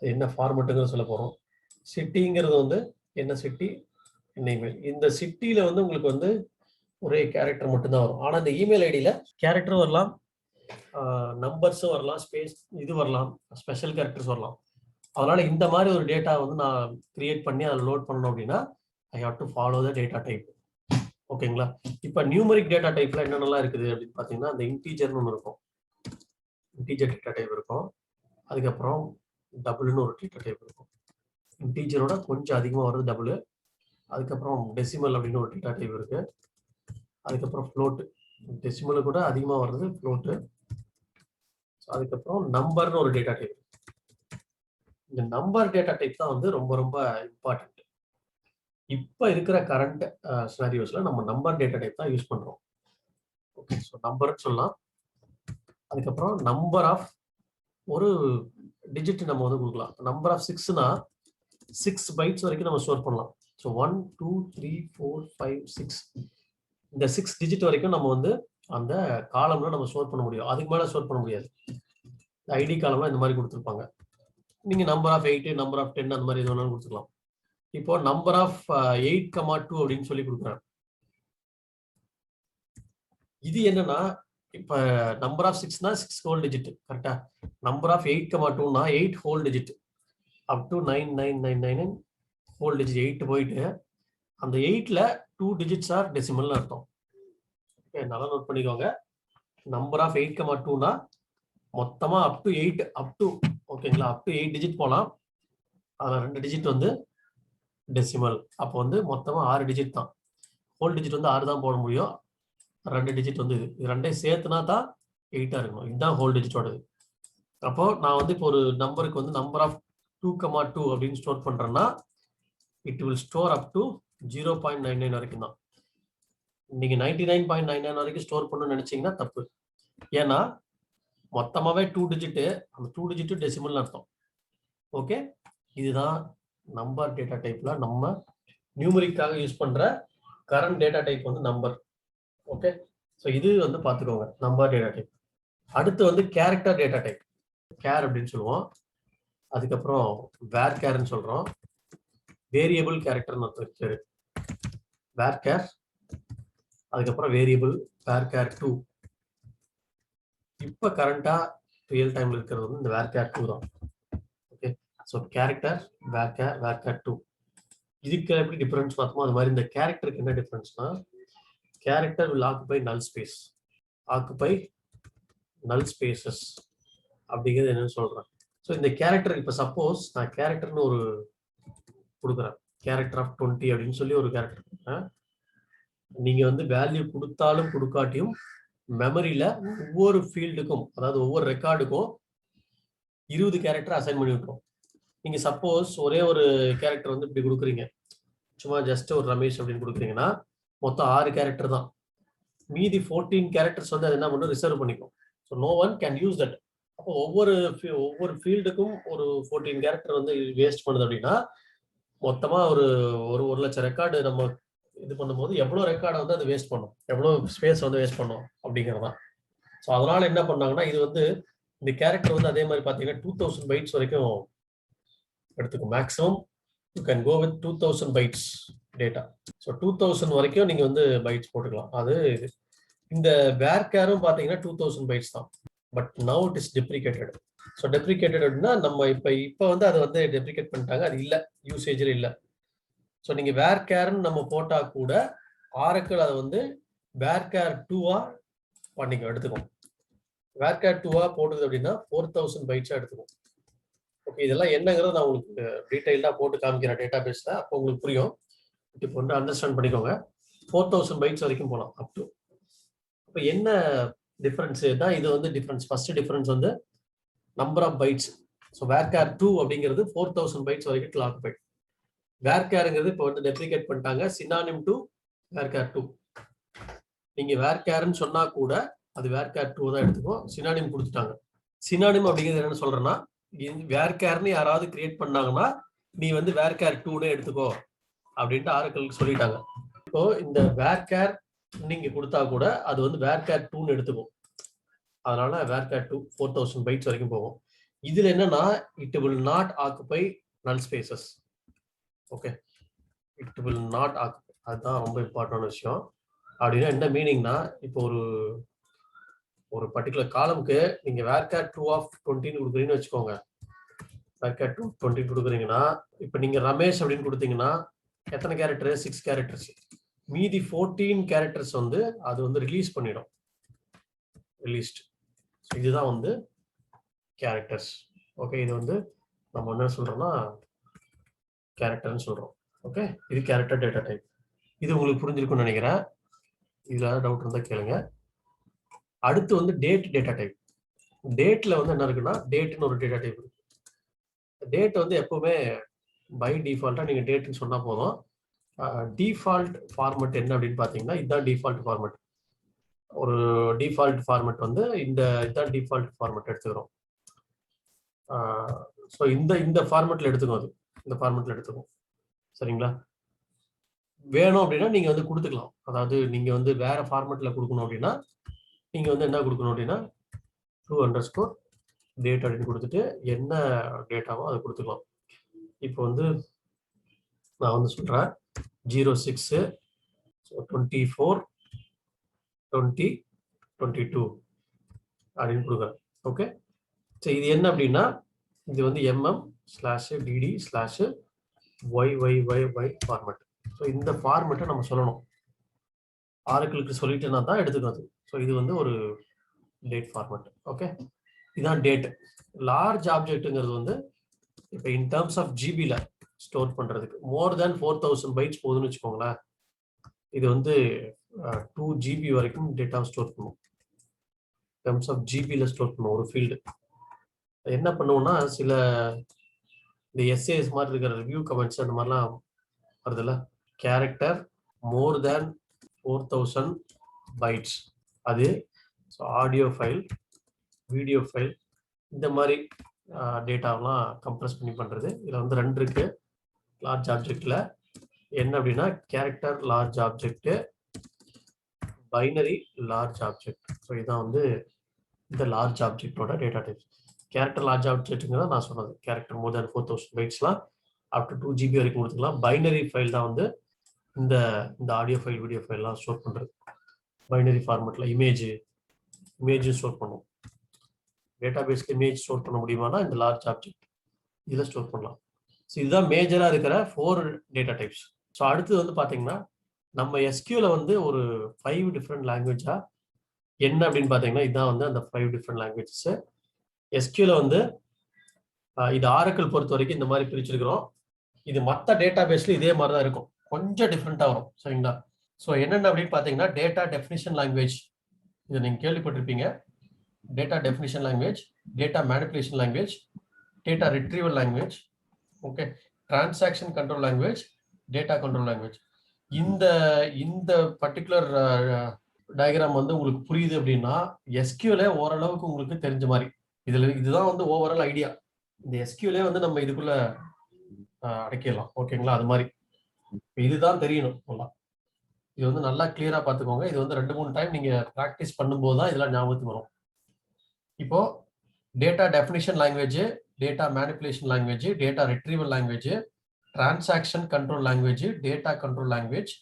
என்ன ஃபார்மெட்டுங்கிறது சொல்ல போறோம். சிட்டிங்கிறது வந்து என்ன சிட்டி, என்ன இமெயில். இந்த சிட்டியில வந்து உங்களுக்கு வந்து ஒரே கேரக்டர் மட்டும்தான் வரும். ஆனா இந்த இமெயில் ஐடியில கேரக்டரும் வரலாம், நம்பர்ஸும் வரலாம், ஸ்பேஸ் இது வரலாம், ஸ்பெஷல் கேரக்டர்ஸ் வரலாம். அதனால இந்த மாதிரி ஒரு டேட்டா வந்து நான் கிரியேட் பண்ணி அதை லோட் பண்ணணும் அப்படின்னா, I have to follow the data type. ஓகேங்களா? இப்போ நியூமரிக் டேட்டா டைப்ல என்னென்னலாம் இருக்குது அப்படின்னு பார்த்தீங்கன்னா, அந்த இன்டீஜர்னு ஒன்று இருக்கும், இன்டீஜர் டேட்டா டைப் இருக்கும். அதுக்கப்புறம் டபுள்னு ஒரு டேட்டா டைப் இருக்கும். இன்டீஜரோட கொஞ்சம் அதிகமாக வருது டபுள். அதுக்கப்புறம் டெசிமல் அப்படின்னு ஒரு டேட்டா டைப் இருக்கு. அதுக்கப்புறம் ஃப்ளோட், டெசிமலு கூட அதிகமாக வர்றது ஃப்ளோட்டு. அதுக்கப்புறம் நம்பர்னு ஒரு டேட்டா டைப். இந்த நம்பர் டேட்டா டைப் தான் வந்து ரொம்ப ரொம்ப இம்பார்ட்டன்ட். இப்போ இருக்கிற கரண்ட் சினாரியோஸ்ல நம்ம நம்பர் டேட்டா டைப் தான் யூஸ் பண்றோம். ஓகே, ஸோ நம்பர்னு சொல்லலாம். அதுக்கப்புறம் நம்பர் ஆஃப் ஒரு டிஜிட் நம்ம வந்து கொடுக்கலாம். நம்பர் ஆஃப் 6னா 6 பைட்ஸ் வரைக்கும் நம்ம ஸ்டோர் பண்ணலாம். ஸோ 1 2 3 4 5 6 இந்த 6 டிஜிட் வரைக்கும் நம்ம வந்து அந்த காலம்ல நம்ம ஸ்டோர் பண்ண முடியும். அதுக்கு மேல ஸ்டோர் பண்ண முடியாது. ஐடி காலம்லாம் இந்த மாதிரி கொடுத்துருப்பாங்க. நீங்க நம்பர் ஆஃப் 8, நம்பர் ஆஃப் 10 அந்த மாதிரி எது வேணாலும் கொடுத்துக்கலாம். இப்போ நம்பர் ஆஃப் 8,2 அப்படின்னு சொல்லி கொடுக்குறேன். இது என்னன்னா இப்ப நம்பர் ஆஃப் 6னா 6 ஹோல் டிஜிட் கரெக்டா, நம்பர் ஆஃப் 8,2னா 8 whole digit up to 9999 whole digit 8 போயிட்டு அந்த 8ல 2 டிஜிட்ஸ் ஆர் டெசிமல்னு அர்த்தம். நல்லா நோட் பண்ணிக்கோங்க. நம்பர் ஆஃப் 8,2னா மொத்தமா அப் டு 8 அப் டு ஓகேங்களா, அப் டு 8 டிஜிட் போலாம். அதுல 2 டிஜிட் வந்து டெசிமல். அப்போ வந்து மொத்தமா 6 டிஜிட் தான். ஹோல் டிஜிட் வந்து 6 தான் போட முடியும். 2 டிஜிட் வந்து இது ரெண்டையும் சேர்த்துனா தான் 8ஆ இருக்கணும். இதுதான் ஹோல் டிஜிட்டோடது. அப்போ நான் வந்து இப்போ ஒரு நம்பருக்கு வந்து நம்பர் ஆஃப் 2,2 அப்படின்னு ஸ்டோர் பண்றேன்னா it will store up to 0.99 வரைக்கும் தான். நீங்க 99.99 வரைக்கும் ஸ்டோர் பண்ணணும்னு நினைச்சீங்கன்னா தப்பு. ஏன்னா மொத்தமாவே 2 டிஜிட், அந்த 2 டிஜிட் டெசிமல் அர்த்தம். ஓகே, இதுதான் நம்பர் டேட்டா டைப்ல நம்ம நியூமரிக்காக யூஸ் பண்ற கரண்ட் டேட்டா டைப் வந்து நம்பர். ஓகே, ஸோ இது வந்து பார்த்துக்கோங்க நம்பர் டேட்டா டைப். அடுத்து வந்து கேரக்டர் டேட்டா டைப், கேர் அப்படின்னு சொல்லுவோம். அதுக்கப்புறம் வேர் கேர்ன்னு சொல்றோம். வேரியபிள் கேரக்டர்னு ஒருத்தர் வேர் கேர், அதுக்கப்புறம் வேரியபிள் வேர் கேர் 2. இப்போ கரண்டா ரியல் டைம்ல இருக்கிறது வந்து இந்த வேர் கேர் 2 தான். ஓகே, ஸோ கேரக்டர் வேர் கேர் 2. இதுக்கு எப்படி டிஃபரன்ஸ் பார்த்தோமோ அது மாதிரி இந்த கேரக்டருக்கு என்ன டிஃபரன்ஸ்னா, character will occupy null space, occupy null spaces அப்படிங்கிறது என்னன்னு சொல்றேன். ஸோ இந்த கேரக்டர் இப்போ சப்போஸ் நான் கேரக்டர்னு ஒரு கொடுக்குறேன், கேரக்டர் ஆஃப் 20 அப்படின்னு சொல்லி ஒரு கேரக்டர், நீங்க வந்து வேல்யூ கொடுத்தாலும் கொடுக்காட்டியும் மெமரியில ஒவ்வொரு ஃபீல்டுக்கும், அதாவது ஒவ்வொரு ரெக்கார்டுக்கும் 20 கேரக்டர் அசைன் பண்ணி விட்டுரும். நீங்க சப்போஸ் ஒரே ஒரு கேரக்டர் வந்து இப்படி கொடுக்குறீங்க, சும்மா ஜஸ்ட் ஒரு ரமேஷ் அப்படின்னு கொடுக்குறீங்கன்னா மொத்தம் 6 கேரக்டர் தான். மீதி 14 கேரக்டர்ஸ் வந்து அது என்ன பண்ணும், ரிசர்வ் பண்ணிக்கும். So no one can use that. அப்போ ஒவ்வொரு ஃபீல்டுக்கும் ஒரு 14 கேரக்டர் வந்து வேஸ்ட் பண்ணுது அப்படின்னா மொத்தமா ஒரு 1,00,000 ரெக்கார்டு நம்ம இது பண்ணும்போது எவ்வளவு ரெக்கார்டை வந்து அது வேஸ்ட் பண்ணும், எவ்வளவு ஸ்பேஸ் வந்து வேஸ்ட் பண்ணும் அப்படிங்கிறது தான். ஸோ அதனால என்ன பண்ணாங்கன்னா, இது வந்து இந்த கேரக்டர் வந்து அதே மாதிரி பார்த்தீங்கன்னா 2000 பைட்ஸ் வரைக்கும் எடுத்துக்கும். Maximum you can go with 2000 bytes data. So 2000 வரைக்கும் நீங்க வந்து பைட்ஸ் போட்டுக்கலாம். அது இது. இந்த வேர் கேரும் பார்த்தீங்கன்னா 2000 பைட்ஸ் தான். But now it is deprecated. So deprecated அப்படின்னா நம்ம இப்போ வந்து அதை வந்து டெப்ரிகேட் பண்ணிட்டாங்க, அது இல்லை, யூசேஜில் இல்லை. ஸோ நீங்க வேர் கேர்ன்னு நம்ம போட்டா கூட ஆரக்கிள் அதை வந்து வேர் கேர் 2ஆ பண்ணிக்கும், எடுத்துக்கும். வேர் கேர் 2ஆ போடுது அப்படின்னா 4000 பைட்ஸா எடுத்துக்கும். ஓகே, இதெல்லாம் என்னங்கிறது நான் உங்களுக்கு டீடைல்டா போட்டு காமிக்கிறேன் டேட்டா பேஸ்ல, அப்போ உங்களுக்கு புரியும். இப்போ வந்து அண்டர்ஸ்டாண்ட் பண்ணிக்கோங்க. 4000 பைட்ஸ் வரைக்கும் போகலாம் அப் டு. இப்போ என்ன டிஃபரன்ஸ் தான், இது வந்து டிஃபரன்ஸ். ஃபர்ஸ்ட் டிஃபரன்ஸ் வந்து number of bytes. So varchar 2 அப்படிங்கிறது 4000 பைட்ஸ் வரைக்கும் கிளாக் பைட். வேர் கேருங்கிறது இப்போ வந்து டெப்ரிகேட் பண்ணிட்டாங்க, சினானிம் டு வேர் கேர் 2. நீங்க வேர் கேர்ன்னு சொன்னா கூட அது வேர் கேர் 2 தான் எடுத்துக்கும், சினானிம் கொடுத்துட்டாங்க. சினானிம் அப்படிங்கிறது என்னன்னு சொல்றேன்னா, வேர் கேர்னு யாராவது கிரியேட் பண்ணாங்கன்னா நீ வந்து வேர் கேர் 2னே எடுத்துக்கோ அப்படின்ட்டு ஆரக்கிளுக்கு சொல்லிட்டாங்க. இப்போ இந்த வேர் கேர் நீங்க கொடுத்தா கூட அது வந்து வேர் கேர் 2னு எடுத்துக்கும். அதனால வேர் கேர் 2 4000 பைட்ஸ் வரைக்கும் போகும். இதுல என்னன்னா இட் வில் நாட் ஆக்குபை நல் spaces. Okay, it will not occupy, அதுதான் ரொம்ப இம்பார்ட்டன்ட் விஷயம். அப்படின்னா என்ன மீனிங்னா, இப்போ ஒரு பர்டிகுலர் காலமுக்கு நீங்க வேர் கேர் 2 ஆஃப் 20 கொடுக்குறீங்கன்னு வச்சுக்கோங்க. வேர் கேர் 2 20 கொடுக்குறீங்கன்னா, இப்போ நீங்க ரமேஷ் அப்படின்னு கொடுத்தீங்கன்னா எத்தனை கேரக்டர், 6 கேரக்டர்ஸ். மீதி 14 கேரக்டர்ஸ் வந்து அது வந்து ரிலீஸ் பண்ணிடும், ரிலீஸ்ட். இதுதான் வந்து கேரக்டர்ஸ். ஓகே, இது வந்து நம்ம என்ன சொல்றோம்னா கேரக்டர்னு சொல்றோம். ஓகே, இது கேரக்டர் டேட்டா டைப். இது உங்களுக்கு புரிஞ்சிருக்கும்னு நினைக்கிறேன். இதுல டவுட் இருந்தா கேளுங்க. அடுத்து வந்து டேட் டேட்டா டைப். டேட்ல வந்து என்ன இருக்குன்னா, டேட்னு ஒரு டேட்டா டைப் இருக்கு. டேட் வந்து எப்பவுமே பை டிஃபால்ட்டா நீங்க டேட்னு சொன்னா போதும். டிஃபால்ட் ஃபார்மட் என்ன அப்படின்னு பாத்தீங்கன்னா, இதுதான் டிஃபால்ட் ஃபார்மட். ஒரு டிஃபால்ட் ஃபார்மட் வந்து இதுதான் டிஃபால்ட் ஃபார்மட் எடுத்துக்கிறோம். ஸோ இந்த ஃபார்மட்ல எடுத்துக்கும், அது இந்த ஃபார்மட்ல எடுத்துக்கும். சரிங்களா? வேணும் அப்படின்னா நீங்க வந்து கொடுத்துக்கலாம். அதாவது நீங்க வந்து வேற ஃபார்மட்ல கொடுக்கணும் அப்படின்னா நீங்க வந்து என்ன கொடுக்கணும் அப்படின்னா to_ date அப்படின்னு கொடுத்துட்டு என்ன டேட்டாவோ அதை கொடுத்துக்கலாம். இப்போ வந்து நான் வந்து சொல்றேன் 06 24 20 22 அப்படின்னு கொடுக்குறேன். ஓகே, ஸோ இது என்ன அப்படின்னா இது வந்து mm/dd/YYYY ஃபார்மேட். ஸோ இந்த ஃபார்மேட்டை நம்ம சொல்லணும். ஆரக்கிளுக்கு சொல்லிட்டேன்னா தான் எடுத்துக்காது. ஸோ இது வந்து ஒரு டேட் ஃபார்மேட். ஓகே, இதுதான் டேட். லார்ஜ் ஆப்ஜெக்ட்டுங்கிறது வந்து இப்போ இன் டேர்ம்ஸ் ஆஃப் ஜிபியில் ஸ்டோர் பண்ணுறதுக்கு மோர் தேன் 4000 பைட்ஸ் போகுதுன்னு வச்சுக்கோங்களேன். இது வந்து 2 GB வரைக்கும் டேட்டா ஸ்டோர் பண்ணும். டேர்ம்ஸ் ஆஃப் ஜிபியில் ஸ்டோர் பண்ணும் ஒரு ஃபீல்டு. என்ன பண்ணுவோம்னா சில இந்த எஸ்ஏஎஸ் மாதிரி இருக்கிற ரிவ்யூ கமெண்ட்ஸ் அந்த மாதிரிலாம் வருதுல்ல, கேரக்டர் மோர் தேன் 4000 பைட்ஸ் அது. So audio file, video file, இந்த மாதிரி டேட்டாவெலாம் கம்ப்ரஸ் பண்ணி பண்ணுறது. இதில் வந்து 2 இருக்கு லார்ஜ் ஆப்ஜெக்டில். என்ன அப்படின்னா character large object, binary large object. So இதுதான் வந்து இந்த லார்ஜ் ஆப்ஜெக்டோட டேட்டா டைப்ஸ். கேரக்டர் லார்ஜ் ஆப்ஜெக்ட்டுங்கிறத நான் சொன்னது, கேரக்டர் மோர் தேன் 4000 பைட்ஸ்லாம் அப் டு 2 GB வரைக்கும் கொடுத்துக்கலாம். பைனரி ஃபைல் தான் வந்து இந்த ஆடியோ ஃபைல், வீடியோ ஃபைல்லாம் ஸ்டோர் பண்ணுறது. பைனரி ஃபார்மேட்டில் இமேஜும் ஸ்டோர் பண்ணும். டேட்டா பேஸ்க்கு இமேஜ் ஸ்டோர் பண்ண முடியுமானா இந்த லார்ஜ் ஆப்ஜெக்ட் இதில் ஸ்டோர் பண்ணலாம். ஸோ இதுதான் மேஜராக இருக்கிற 4 டேட்டா டைப்ஸ். ஸோ அடுத்தது வந்து பார்த்தீங்கன்னா நம்ம எஸ்கியூல வந்து ஒரு 5 டிஃப்ரெண்ட் லாங்குவேஜா என்ன அப்படின்னு பார்த்தீங்கன்னா இதுதான் வந்து அந்த 5 டிஃப்ரெண்ட் லாங்குவேஜஸ். எஸ்கியூல வந்து இது ஆரக்கிள் பொறுத்த வரைக்கும் இந்த மாதிரி பிரிச்சிருக்கிறோம். இது மற்ற டேட்டா பேஸ்ல இதே மாதிரி தான் இருக்கும், கொஞ்சம் டிஃப்ரெண்ட்டாக வரும். சரிங்களா? ஸோ என்னென்ன அப்படின்னு பார்த்தீங்கன்னா டேட்டா டெஃபினிஷன் லாங்குவேஜ், இதை நீங்கள் கேள்விப்பட்டிருப்பீங்க. Data definition language, data manipulation language, data retrieval language, okay, transaction control language, data control language. இந்த பர்டிகுலர் டயக்ராம் வந்து உங்களுக்கு புரியுது அப்படின்னா எஸ்கியூலே ஓரளவுக்கு உங்களுக்கு தெரிஞ்ச மாதிரி. இதுதான் வந்து ஓவரால் ஐடியா. இந்த எஸ்கியூலே வந்து நம்ம இதுக்குள்ள அடைக்கலாம். ஓகேங்களா? அது மாதிரி இதுதான் தெரியணும். இது வந்து நல்லா கிளியரா பார்த்துக்கோங்க. இது வந்து 2-3 டைம் நீங்க ப்ராக்டிஸ் பண்ணும்போது தான் இதெல்லாம் ஞாபகத்துக்கு வரும். இப்போ data definition language, data manipulation language, data retrieval language, transaction control language, data control language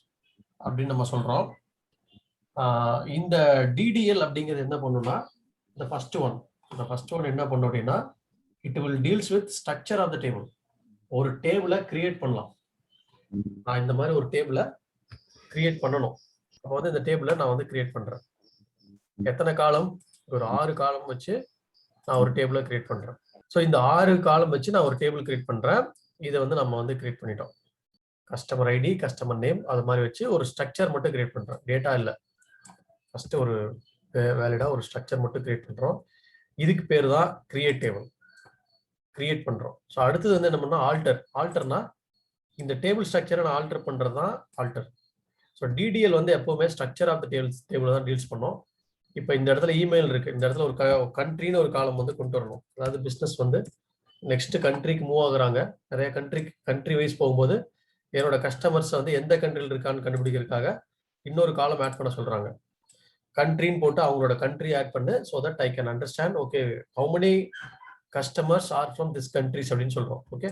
அப்படின்னு நம்ம சொல்றோம். இந்த டிடிஎல் அப்படிங்கிறது என்ன பண்ணுன்னா இந்த ஃபர்ஸ்ட் ஒன் என்ன பண்ணும் அப்படின்னா it will deals with structure of the table. ஒரு டேபிளை கிரியேட் பண்ணலாம். நான் இந்த மாதிரி ஒரு டேபிளை கிரியேட் பண்ணணும். அப்போ வந்து இந்த டேபிளை நான் வந்து கிரியேட் பண்றேன். எத்தனை காலம்? ஒரு 6 காலம் வச்சு நான் ஒரு டேபிளை கிரியேட் பண்றேன். ஸோ இந்த 6 காலம் வச்சு நான் ஒரு டேபிள் கிரியேட் பண்றேன். இதை வந்து நம்ம வந்து கிரியேட் பண்ணிட்டோம். கஸ்டமர் ஐடி, கஸ்டமர் நேம், அது மாதிரி வச்சு ஒரு ஸ்ட்ரக்சர் மட்டும் கிரியேட் பண்றேன். டேட்டா இல்லை, ஃபர்ஸ்ட் ஒரு வேலிடா ஒரு ஸ்ட்ரக்சர் மட்டும் கிரியேட் பண்றோம். இதுக்கு பேர் தான் கிரியேட் டேபிள். கிரியேட் பண்றோம். ஸோ அடுத்தது வந்து என்ன பண்ணா ஆல்டர்னா இந்த டேபிள் ஸ்ட்ரக்சரை நான் ஆல்டர் பண்றது தான் ஆல்டர். ஸோ டிடிஎல் வந்து எப்பவுமே ஸ்ட்ரக்சர் ஆஃப் த டேபிள் தான் டீல்ஸ் பண்ணோம். இப்போ இந்த இடத்துல இமெயில் இருக்கு, இந்த இடத்துல ஒரு கண்ட்ரின்னு ஒரு காலம் வந்து கொண்டு வரணும். அதாவது பிஸ்னஸ் வந்து நெக்ஸ்ட் கண்ட்ரிக்கு மூவ் ஆகுறாங்க. நிறைய கண்ட்ரி வைஸ் போகும்போது என்னோட கஸ்டமர்ஸ் வந்து எந்த கண்ட்ரியில் இருக்கான்னு கண்டுபிடிக்கிறதுக்காக இன்னொரு காலம் ஆட் பண்ண சொல்றாங்க. கண்ட்ரின்னு போட்டு அவங்களோட கண்ட்ரி ஆட் பண்ணு, so that I can understand okay how many customers are from this countries அப்படின்னு சொல்றோம். ஓகே,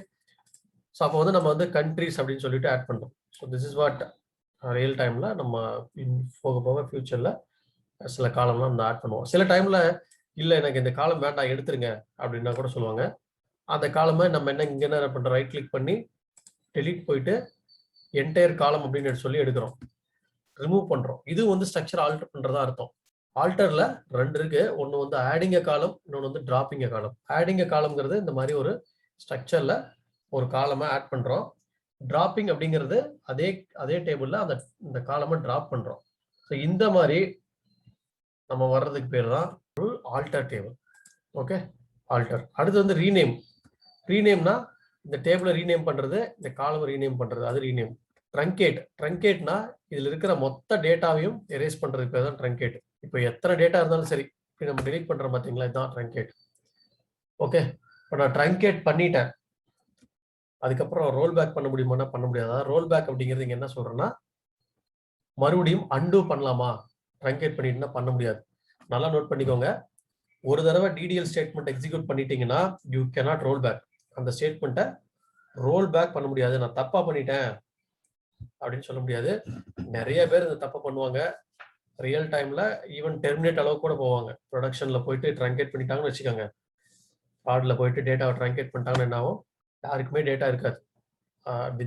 ஸோ அப்போ வந்து நம்ம வந்து கண்ட்ரிஸ் அப்படின்னு சொல்லிட்டு ஆட் பண்ணோம். So this is what real டைம்ல நம்ம போக ஃபியூச்சர்ல சில காலம்லாம் நம்ம ஆட் பண்ணுவோம். சில டைம்ல இல்லை எனக்கு இந்த காலம் வேண்டாம் எடுத்துருங்க அப்படின்னா கூட சொல்லுவாங்க. அந்த காலமை நம்ம இங்க என்ன பண்றோம், ரைட் கிளிக் பண்ணி டெலீட் போயிட்டு என்டையர் காலம் அப்படின்னு சொல்லி எடுக்கிறோம், ரிமூவ் பண்றோம். இது வந்து ஸ்ட்ரக்சர் ஆல்டர் பண்றதா அர்த்தம். ஆல்டர்ல 2 இருக்கு. ஒன்று வந்து ஆடிங் எ காலம், இன்னொன்று வந்து டிராப்பிங் எ காலம். ஆடிங் எ காலம்ங்கிறது இந்த மாதிரி ஒரு ஸ்ட்ரக்சர்ல ஒரு காலமை ஆட் பண்றோம். டிராப்பிங் அப்படிங்கிறது அதே டேபிள்ல இந்த காலமை டிராப் பண்றோம். ஸோ இந்த மாதிரி நம்ம வர்றதுக்கு பேர் தான் ஒரு ஆல்டர் டேபிள். Okay, alter. அடுத்து வந்து ரீநேம்னா இந்த டேபிளை ரீநேம் பண்றது, இந்த காலம் ரீநேம் பண்றது, அது ரீநேம். ட்ரங்கேட்னா இதுல இருக்கிற மொத்த டேட்டாவையும் எரேஸ் பண்றதுக்கு பேர் தான் ட்ரங்கேட். இப்போ எத்தனை டேட்டா இருந்தாலும் சரி, இப்போ நம்ம டெலீட் பண்றோம் பாத்தீங்களா, இதுதான் ட்ரங்கேட். ஓகே, இப்போ நான் ட்ரங்கேட் பண்ணிட்டேன், அதுக்கப்புறம் ரோல் பேக் பண்ண முடியுமானா பண்ண முடியாது. ரோல் பேக் அப்படிங்கிறது இங்க என்ன சொல்றேன்னா மறுபடியும் அன்டூ பண்ணலாமா? ட்ரங்கேட் பண்ணிட்டுனா பண்ண முடியாது. நல்லா நோட் பண்ணிக்கோங்க. ஒரு தடவை டிடிஎல் ஸ்டேட்மெண்ட் எக்ஸிக்யூட் பண்ணிட்டீங்கன்னா யூ கேனாட் ரோல் பேக். அந்த ஸ்டேட்மெண்ட்டை ரோல் பேக் பண்ண முடியாது. நான் தப்பா பண்ணிட்டேன் அப்படின்னு சொல்ல முடியாது. நிறைய பேர் இந்த தப்பை பண்ணுவாங்க. ரியல் டைம்ல ஈவன் டெர்மினேட் அளவுக்கு கூட போவாங்க. ப்ரொடக்ஷன்ல போயிட்டு ட்ரங்கேட் பண்ணிட்டாங்கன்னு வச்சுக்கோங்க, ஃப்ராட்ல போயிட்டு டேட்டாவை ட்ரங்கேட் பண்ணிட்டாங்கன்னு என்ன ஆகும், யாருக்குமே டேட்டா இருக்காது.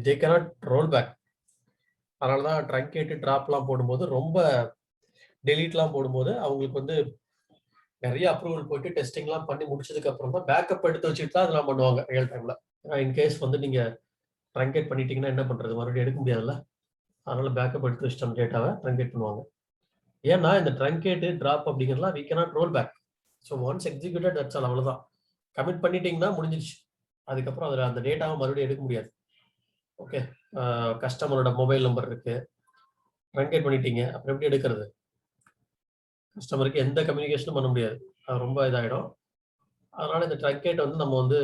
They cannot roll back. அதனால தான் ட்ரங்கேட்டு ட்ராப்லாம் போடும்போது, ரொம்ப டெலீட்லாம் போடும்போது அவங்களுக்கு வந்து நிறைய அப்ரூவல் போயிட்டு டெஸ்டிங்லாம் பண்ணி முடிச்சதுக்கு அப்புறம் தான் பேக்கப் எடுத்து வச்சுட்டு தான் அதெல்லாம் பண்ணுவாங்க ரியல் டைம்ல. இன்கேஸ் வந்து நீங்க ட்ரங்கேட் பண்ணிட்டீங்கன்னா என்ன பண்றது, மறுபடியும் எடுக்க முடியாதுல்ல. அதனால பேக்கப் எடுத்து வச்சுட்டு அந்த டேட்டாவை ட்ரங்கேட் பண்ணுவாங்க. ஏன்னா இந்த ட்ரங்கேட்டு ட்ராப் அப்படிங்கிறதுலாம் we cannot roll back. So once executed that's all, அவ்வளோதான். கமிட் பண்ணிட்டீங்கன்னா முடிஞ்சிருச்சு. அதுக்கப்புறம் அதில் அந்த டேட்டாவை மறுபடியும் எடுக்க முடியாது. ஓகே, கஸ்டமரோட மொபைல் நம்பர் இருக்கு, ட்ரங்கேட் பண்ணிட்டீங்க, அப்புறம் எப்படி எடுக்கிறது? கஸ்டமருக்கு எந்த கம்யூனிகேஷனும் பண்ண முடியாது, அது ரொம்ப இதாகிடும். அதனால இந்த ட்ரங்கேட் வந்து நம்ம வந்து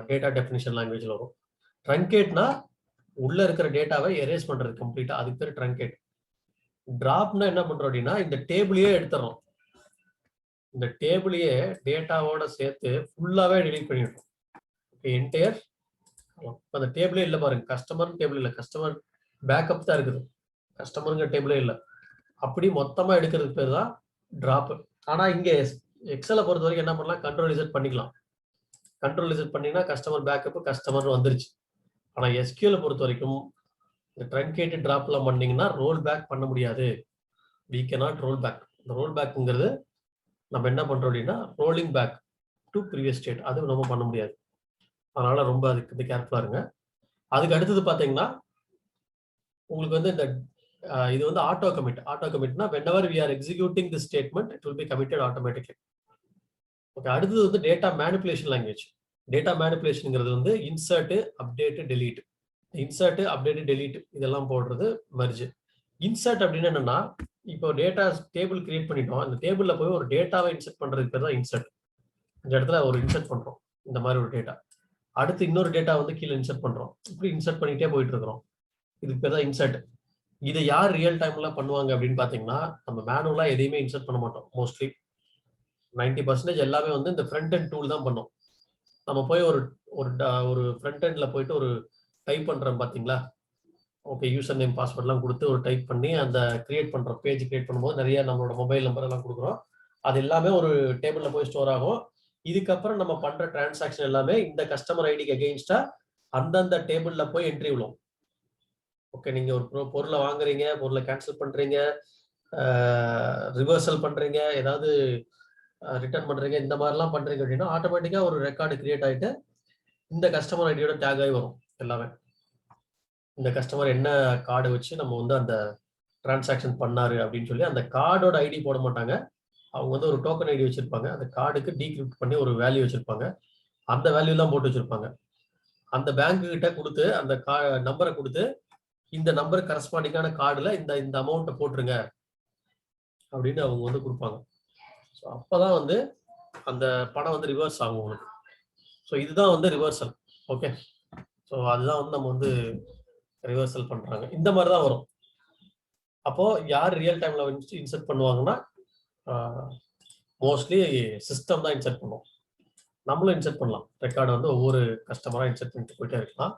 டேட்டா டெஃபினிஷன் லாங்குவேஜில் வரும். ட்ரங்கேட்னா உள்ள இருக்கிற டேட்டாவை எரேஸ் பண்றது கம்ப்ளீட்டா, அதுக்கு பேர் ட்ரங்கேட். டிராப்னா என்ன பண்றோம் அப்படின்னா இந்த டேபிளையே எடுத்துறோம். இந்த டேபிளையே டேட்டாவோட சேர்த்து ஃபுல்லாவே டெலீட் பண்ணிடுறோம். என்டையர் அந்த டேபிளே இல்லை பாருங்க, கஸ்டமர் டேபிள் இல்லை, கஸ்டமர் பேக்கப் தான் இருக்குது, கஸ்டமருங்க டேபிளே இல்லை. அப்படி மொத்தமா எடுக்கிறதுக்கு பேர் தான் டிராப். ஆனா இங்க எக்ஸலை பொறுத்த வரைக்கும் என்ன பண்ணலாம், கண்ட்ரோல் இசட் பண்ணிக்கலாம். கண்ட்ரோல் இசட் பண்ணீங்கன்னா கஸ்டமர் பேக்கப் கஸ்டமர் வந்துருச்சு. ஆனா எஸ்கியூஎல் பொறுத்த வரைக்கும் இந்த ட்ரங்கேட்டட் டிராப்லாம் பண்ணீங்கன்னா ரோல் பேக் பண்ண முடியாது. we cannot roll back. இந்த ரோல் பேக்குங்கிறது நம்ம என்ன பண்றோம் அப்படின்னா rolling back to previous state, அது நம்ம பண்ண முடியாது. அதனால ரொம்ப அதுக்கு வந்து கேர்ஃபுல்லா இருங்க. அதுக்கு அடுத்தது பாத்தீங்கன்னா உங்களுக்கு வந்து இந்த இது வந்து ஆட்டோ கமிட். ஆட்டோ கமிட்னா whenever we are executing this statement it will be committed automatically. Okay, அடுத்தது வந்து டேட்டா மேனிபுலேஷன் லாங்குவேஜ். டேட்டா மேனிபுலேஷன்ங்கிறது வந்து insert, update, delete. Insert, update, delete இதெல்லாம் போடுறது மெர்ஜ். இன்சர்ட் அப்படின்னு என்னன்னா, இப்போ டேட்டா டேபிள் கிரியேட் பண்ணிட்டோம், அந்த டேபிள்ல போய் ஒரு டேட்டாவை இன்சர்ட் பண்றதுக்கு பேர் தான் இன்சர்ட். இந்த இடத்துல ஒரு இன்சர்ட் பண்றோம், இந்த மாதிரி ஒரு டேட்டா. அடுத்து இன்னொரு டேட்டா வந்து கீழே இன்சர்ட் பண்றோம், இப்படி இன்சர்ட் பண்ணிட்டே போயிட்டு இருக்கிறோம். இதுக்கு பேர் தான் இன்சர்ட். இதை யார் ரியல் டைம்ல பண்ணுவாங்க அப்படின்னு பாத்தீங்கன்னா, நம்ம மேனுவலா எதையுமே இன்சர்ட் பண்ண மாட்டோம். மோஸ்ட்லி 90% எல்லாமே வந்து இந்த ஃப்ரண்ட் அண்ட் டூல் தான் பண்ணும். நம்ம போய் ஒரு ஃப்ரண்ட் எண்ட்ல போயிட்டு ஒரு டைப் பண்றோம் பாத்தீங்களா, ஓகே, யூசர் நேம் பாஸ்வேர்ட்லாம் கொடுத்து ஒரு டைப் பண்ணி அந்த கிரியேட் பண்றோம். பேஜ் கிரியேட் பண்ணும்போது நிறைய நம்மளோட மொபைல் நம்பர் எல்லாம் கொடுக்குறோம். அது எல்லாமே ஒரு டேபிள்ல போய் ஸ்டோர் ஆகும். இதுக்கப்புறம் நம்ம பண்ற டிரான்சாக்ஷன் எல்லாமே இந்த கஸ்டமர் ஐடிக்கு அகெயின்ஸ்டா அந்தந்த டேபிள்ல போய் என்ட்ரி விழும். ஓகே, நீங்க ஒரு பொருளை வாங்குறீங்க, பொருளை கேன்சல் பண்றீங்க, ரிவர்சல் பண்றீங்க, ஏதாவது ரிட்டர்ன் பண்றீங்க, இந்த மாதிரிலாம் பண்றீங்க அப்படின்னா ஆட்டோமேட்டிக்கா ஒரு ரெக்கார்டு கிரியேட் ஆயிட்டு இந்த கஸ்டமர் ஐடியோட டேக் ஆகி வரும் எல்லாமே. இந்த கஸ்டமர் என்ன கார்டு வச்சு நம்ம வந்து அந்த டிரான்சாக்ஷன் பண்ணாரு அப்படின்னு சொல்லி அந்த கார்டோட ஐடி போட மாட்டாங்க. அவங்க வந்து ஒரு டோக்கன் ஐடி வச்சிருப்பாங்க, அந்த கார்டுக்கு டீக்ரிப்ட் பண்ணி ஒரு வேல்யூ வச்சிருப்பாங்க, அந்த வேல்யூ தான் போட்டு வச்சிருப்பாங்க. அந்த பேங்க் கிட்ட கொடுத்து அந்த நம்பரை கொடுத்து இந்த நம்பர் கரஸ்பாண்டிங்கான கார்டுல இந்த இந்த அமௌண்ட்டை போட்டுருங்க அப்படின்னு அவங்க வந்து கொடுப்பாங்க. ஸோ அப்பதான் வந்து அந்த பணம் வந்து ரிவர்ஸ் ஆகும் உங்களுக்கு. ஸோ இதுதான் வந்து ரிவர்சல். ஓகே, ஸோ அதுதான் வந்து நம்ம வந்து ரிவர்சல் பண்றாங்க. இந்த மாதிரி தான் வரும். அப்போ யார் ரியல் டைம்ல இன்சர்ட் பண்ணுவாங்கன்னா மோஸ்ட்லி சிஸ்டம் தான் இன்சர்ட் பண்ணுவோம். நம்மளும் இன்சர்ட் பண்ணலாம், ரெக்கார்டு வந்து ஒவ்வொரு கஸ்டமரா இன்சர்ட் பண்ணிட்டு போயிட்டே இருக்கலாம்.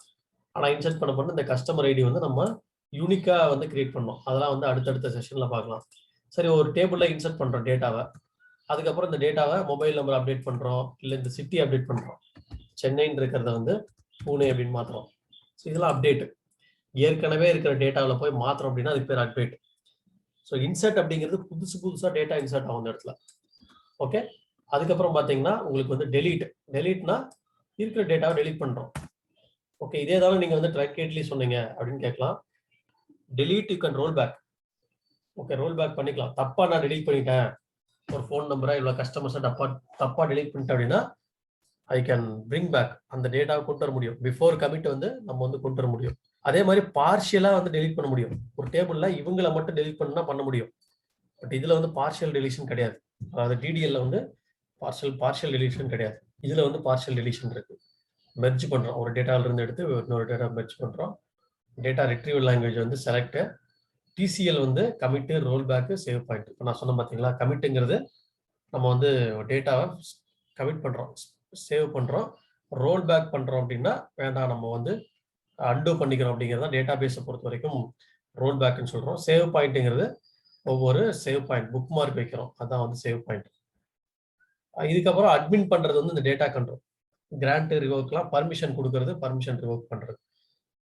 ஆனால் இன்சர்ட் பண்ண இந்த கஸ்டமர் ஐடி வந்து நம்ம யூனிக்கா வந்து கிரியேட் பண்ணோம். அதெல்லாம் வந்து அடுத்தடுத்த செஷன்ல பார்க்கலாம். சரி, ஒரு டேபிள்ல இன்சர்ட் பண்றோம் டேட்டாவை, அதுக்கப்புறம் இந்த டேட்டாவை மொபைல் நம்பர் அப்டேட் பண்றோம், இல்லை இந்த சிட்டி அப்டேட் பண்றோம், சென்னைன்னு இருக்கிறத வந்து பூனே அப்படின்னு மாத்துறோம். ஸோ இதெல்லாம் அப்டேட். ஏற்கனவே இருக்கிற டேட்டாவில் போய் மாத்திரம் அப்படின்னா அதுக்கு பேர் அப்டேட். ஸோ இன்சர்ட் அப்படிங்கிறது புதுசா டேட்டா இன்சர்ட் ஆகும் அந்த இடத்துல. ஓகே, அதுக்கப்புறம் பார்த்தீங்கன்னா உங்களுக்கு வந்து டெலீட். டெலீட்னா இருக்கிற டேட்டாவை டெலீட் பண்றோம். ஓகே, இதே தான் நீங்க வந்து ட்ரங்கேட்லி சொன்னீங்க அப்படின்னு கேட்கலாம். Delete you can roll back. Okay, roll back பண்ணிக்கலாம். தப்பா நான் டெலீட் பண்ணிட்டேன், ஒரு ஃபோன் நம்பரை இவ்வளவு கஸ்டமர்ஸை தப்பா டெலீட் பண்ணிட்டேன் அப்படின்னா ஐ கேன் பிரிங் பேக், அந்த டேட்டாவை கொண்டு வர முடியும். பிஃபோர் கமிட் வந்து நம்ம வந்து கொண்டு வர முடியும். அதே மாதிரி பார்ஷியலா வந்து டெலீட் பண்ண முடியும். ஒரு டேபிள்ல இவங்களை மட்டும் டெலீட் பண்ணா பண்ண முடியும். பட் இதுல வந்து பார்ஷியல் டெலிஷன் கிடையாது. அதாவது டிடிஎல்ல வந்து பார்ஷியல் டெலிஷன் கிடையாது. இதுல வந்து பார்ஷியல் டெலிஷன் இருக்கு. மெர்ஜ் பண்றோம், ஒரு டேட்டால இருந்து எடுத்து இன்னொரு டேட்டா மெர்ஜ் பண்றோம். டேட்டா ரிட்ரீவல் லாங்குவேஜ் வந்து செலக்ட். டிசிஎல் வந்து commit, roll back, savepoint. இப்போ நான் சொன்ன பார்த்தீங்களா, கமிட்டுங்கிறது நம்ம வந்து டேட்டாவை கமிட் பண்றோம், சேவ் பண்றோம். ரோல் பேக் பண்றோம் அப்படின்னா வேண்டாம், நம்ம வந்து அன்டூ பண்ணிக்கிறோம் அப்படிங்கிறது தான் டேட்டா பேஸை பொறுத்த வரைக்கும் ரோல் பேக்னு சொல்றோம். சேவ் பாயிண்ட்ங்கிறது ஒவ்வொரு சேவ் பாயிண்ட் புக் மார்க் வைக்கிறோம், அதான் வந்து சேவ் பாயிண்ட். இதுக்கப்புறம் அட்மின் பண்றது வந்து இந்த டேட்டா கண்ட்ரோல், கிராண்ட் ரிவோக்லாம் பர்மிஷன் கொடுக்கறது, பர்மிஷன் ரிவோக் பண்றது.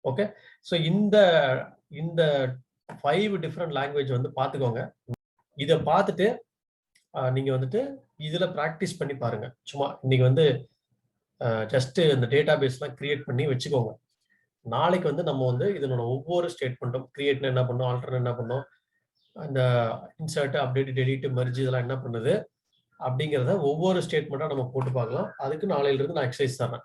ஓகே, ஸோ இந்த இந்த 5 டிஃப்ரெண்ட் லாங்குவேஜ் வந்து பார்த்துக்கோங்க. இதை பார்த்துட்டு நீங்க வந்துட்டு இதுல ப்ராக்டிஸ் பண்ணி பாருங்க. சும்மா இன்னைக்கு வந்து ஜஸ்ட் இந்த டேட்டா பேஸ்லாம் கிரியேட் பண்ணி வச்சுக்கோங்க. நாளைக்கு வந்து நம்ம வந்து இதனோட ஒவ்வொரு ஸ்டேட்மெண்ட்டும் கிரியேட்னு என்ன பண்ணும், ஆல்டர்னு என்ன பண்ணும், அந்த இன்சர்ட், அப்டேட், டெலிட், மெர்ஜ் இதெல்லாம் என்ன பண்ணுது அப்படிங்கிறத ஒவ்வொரு ஸ்டேட்மெண்ட்டாக நம்ம போட்டு பார்க்கலாம். அதுக்கு நாளையிலிருந்து நான் எக்ஸசைஸ் தரேன்.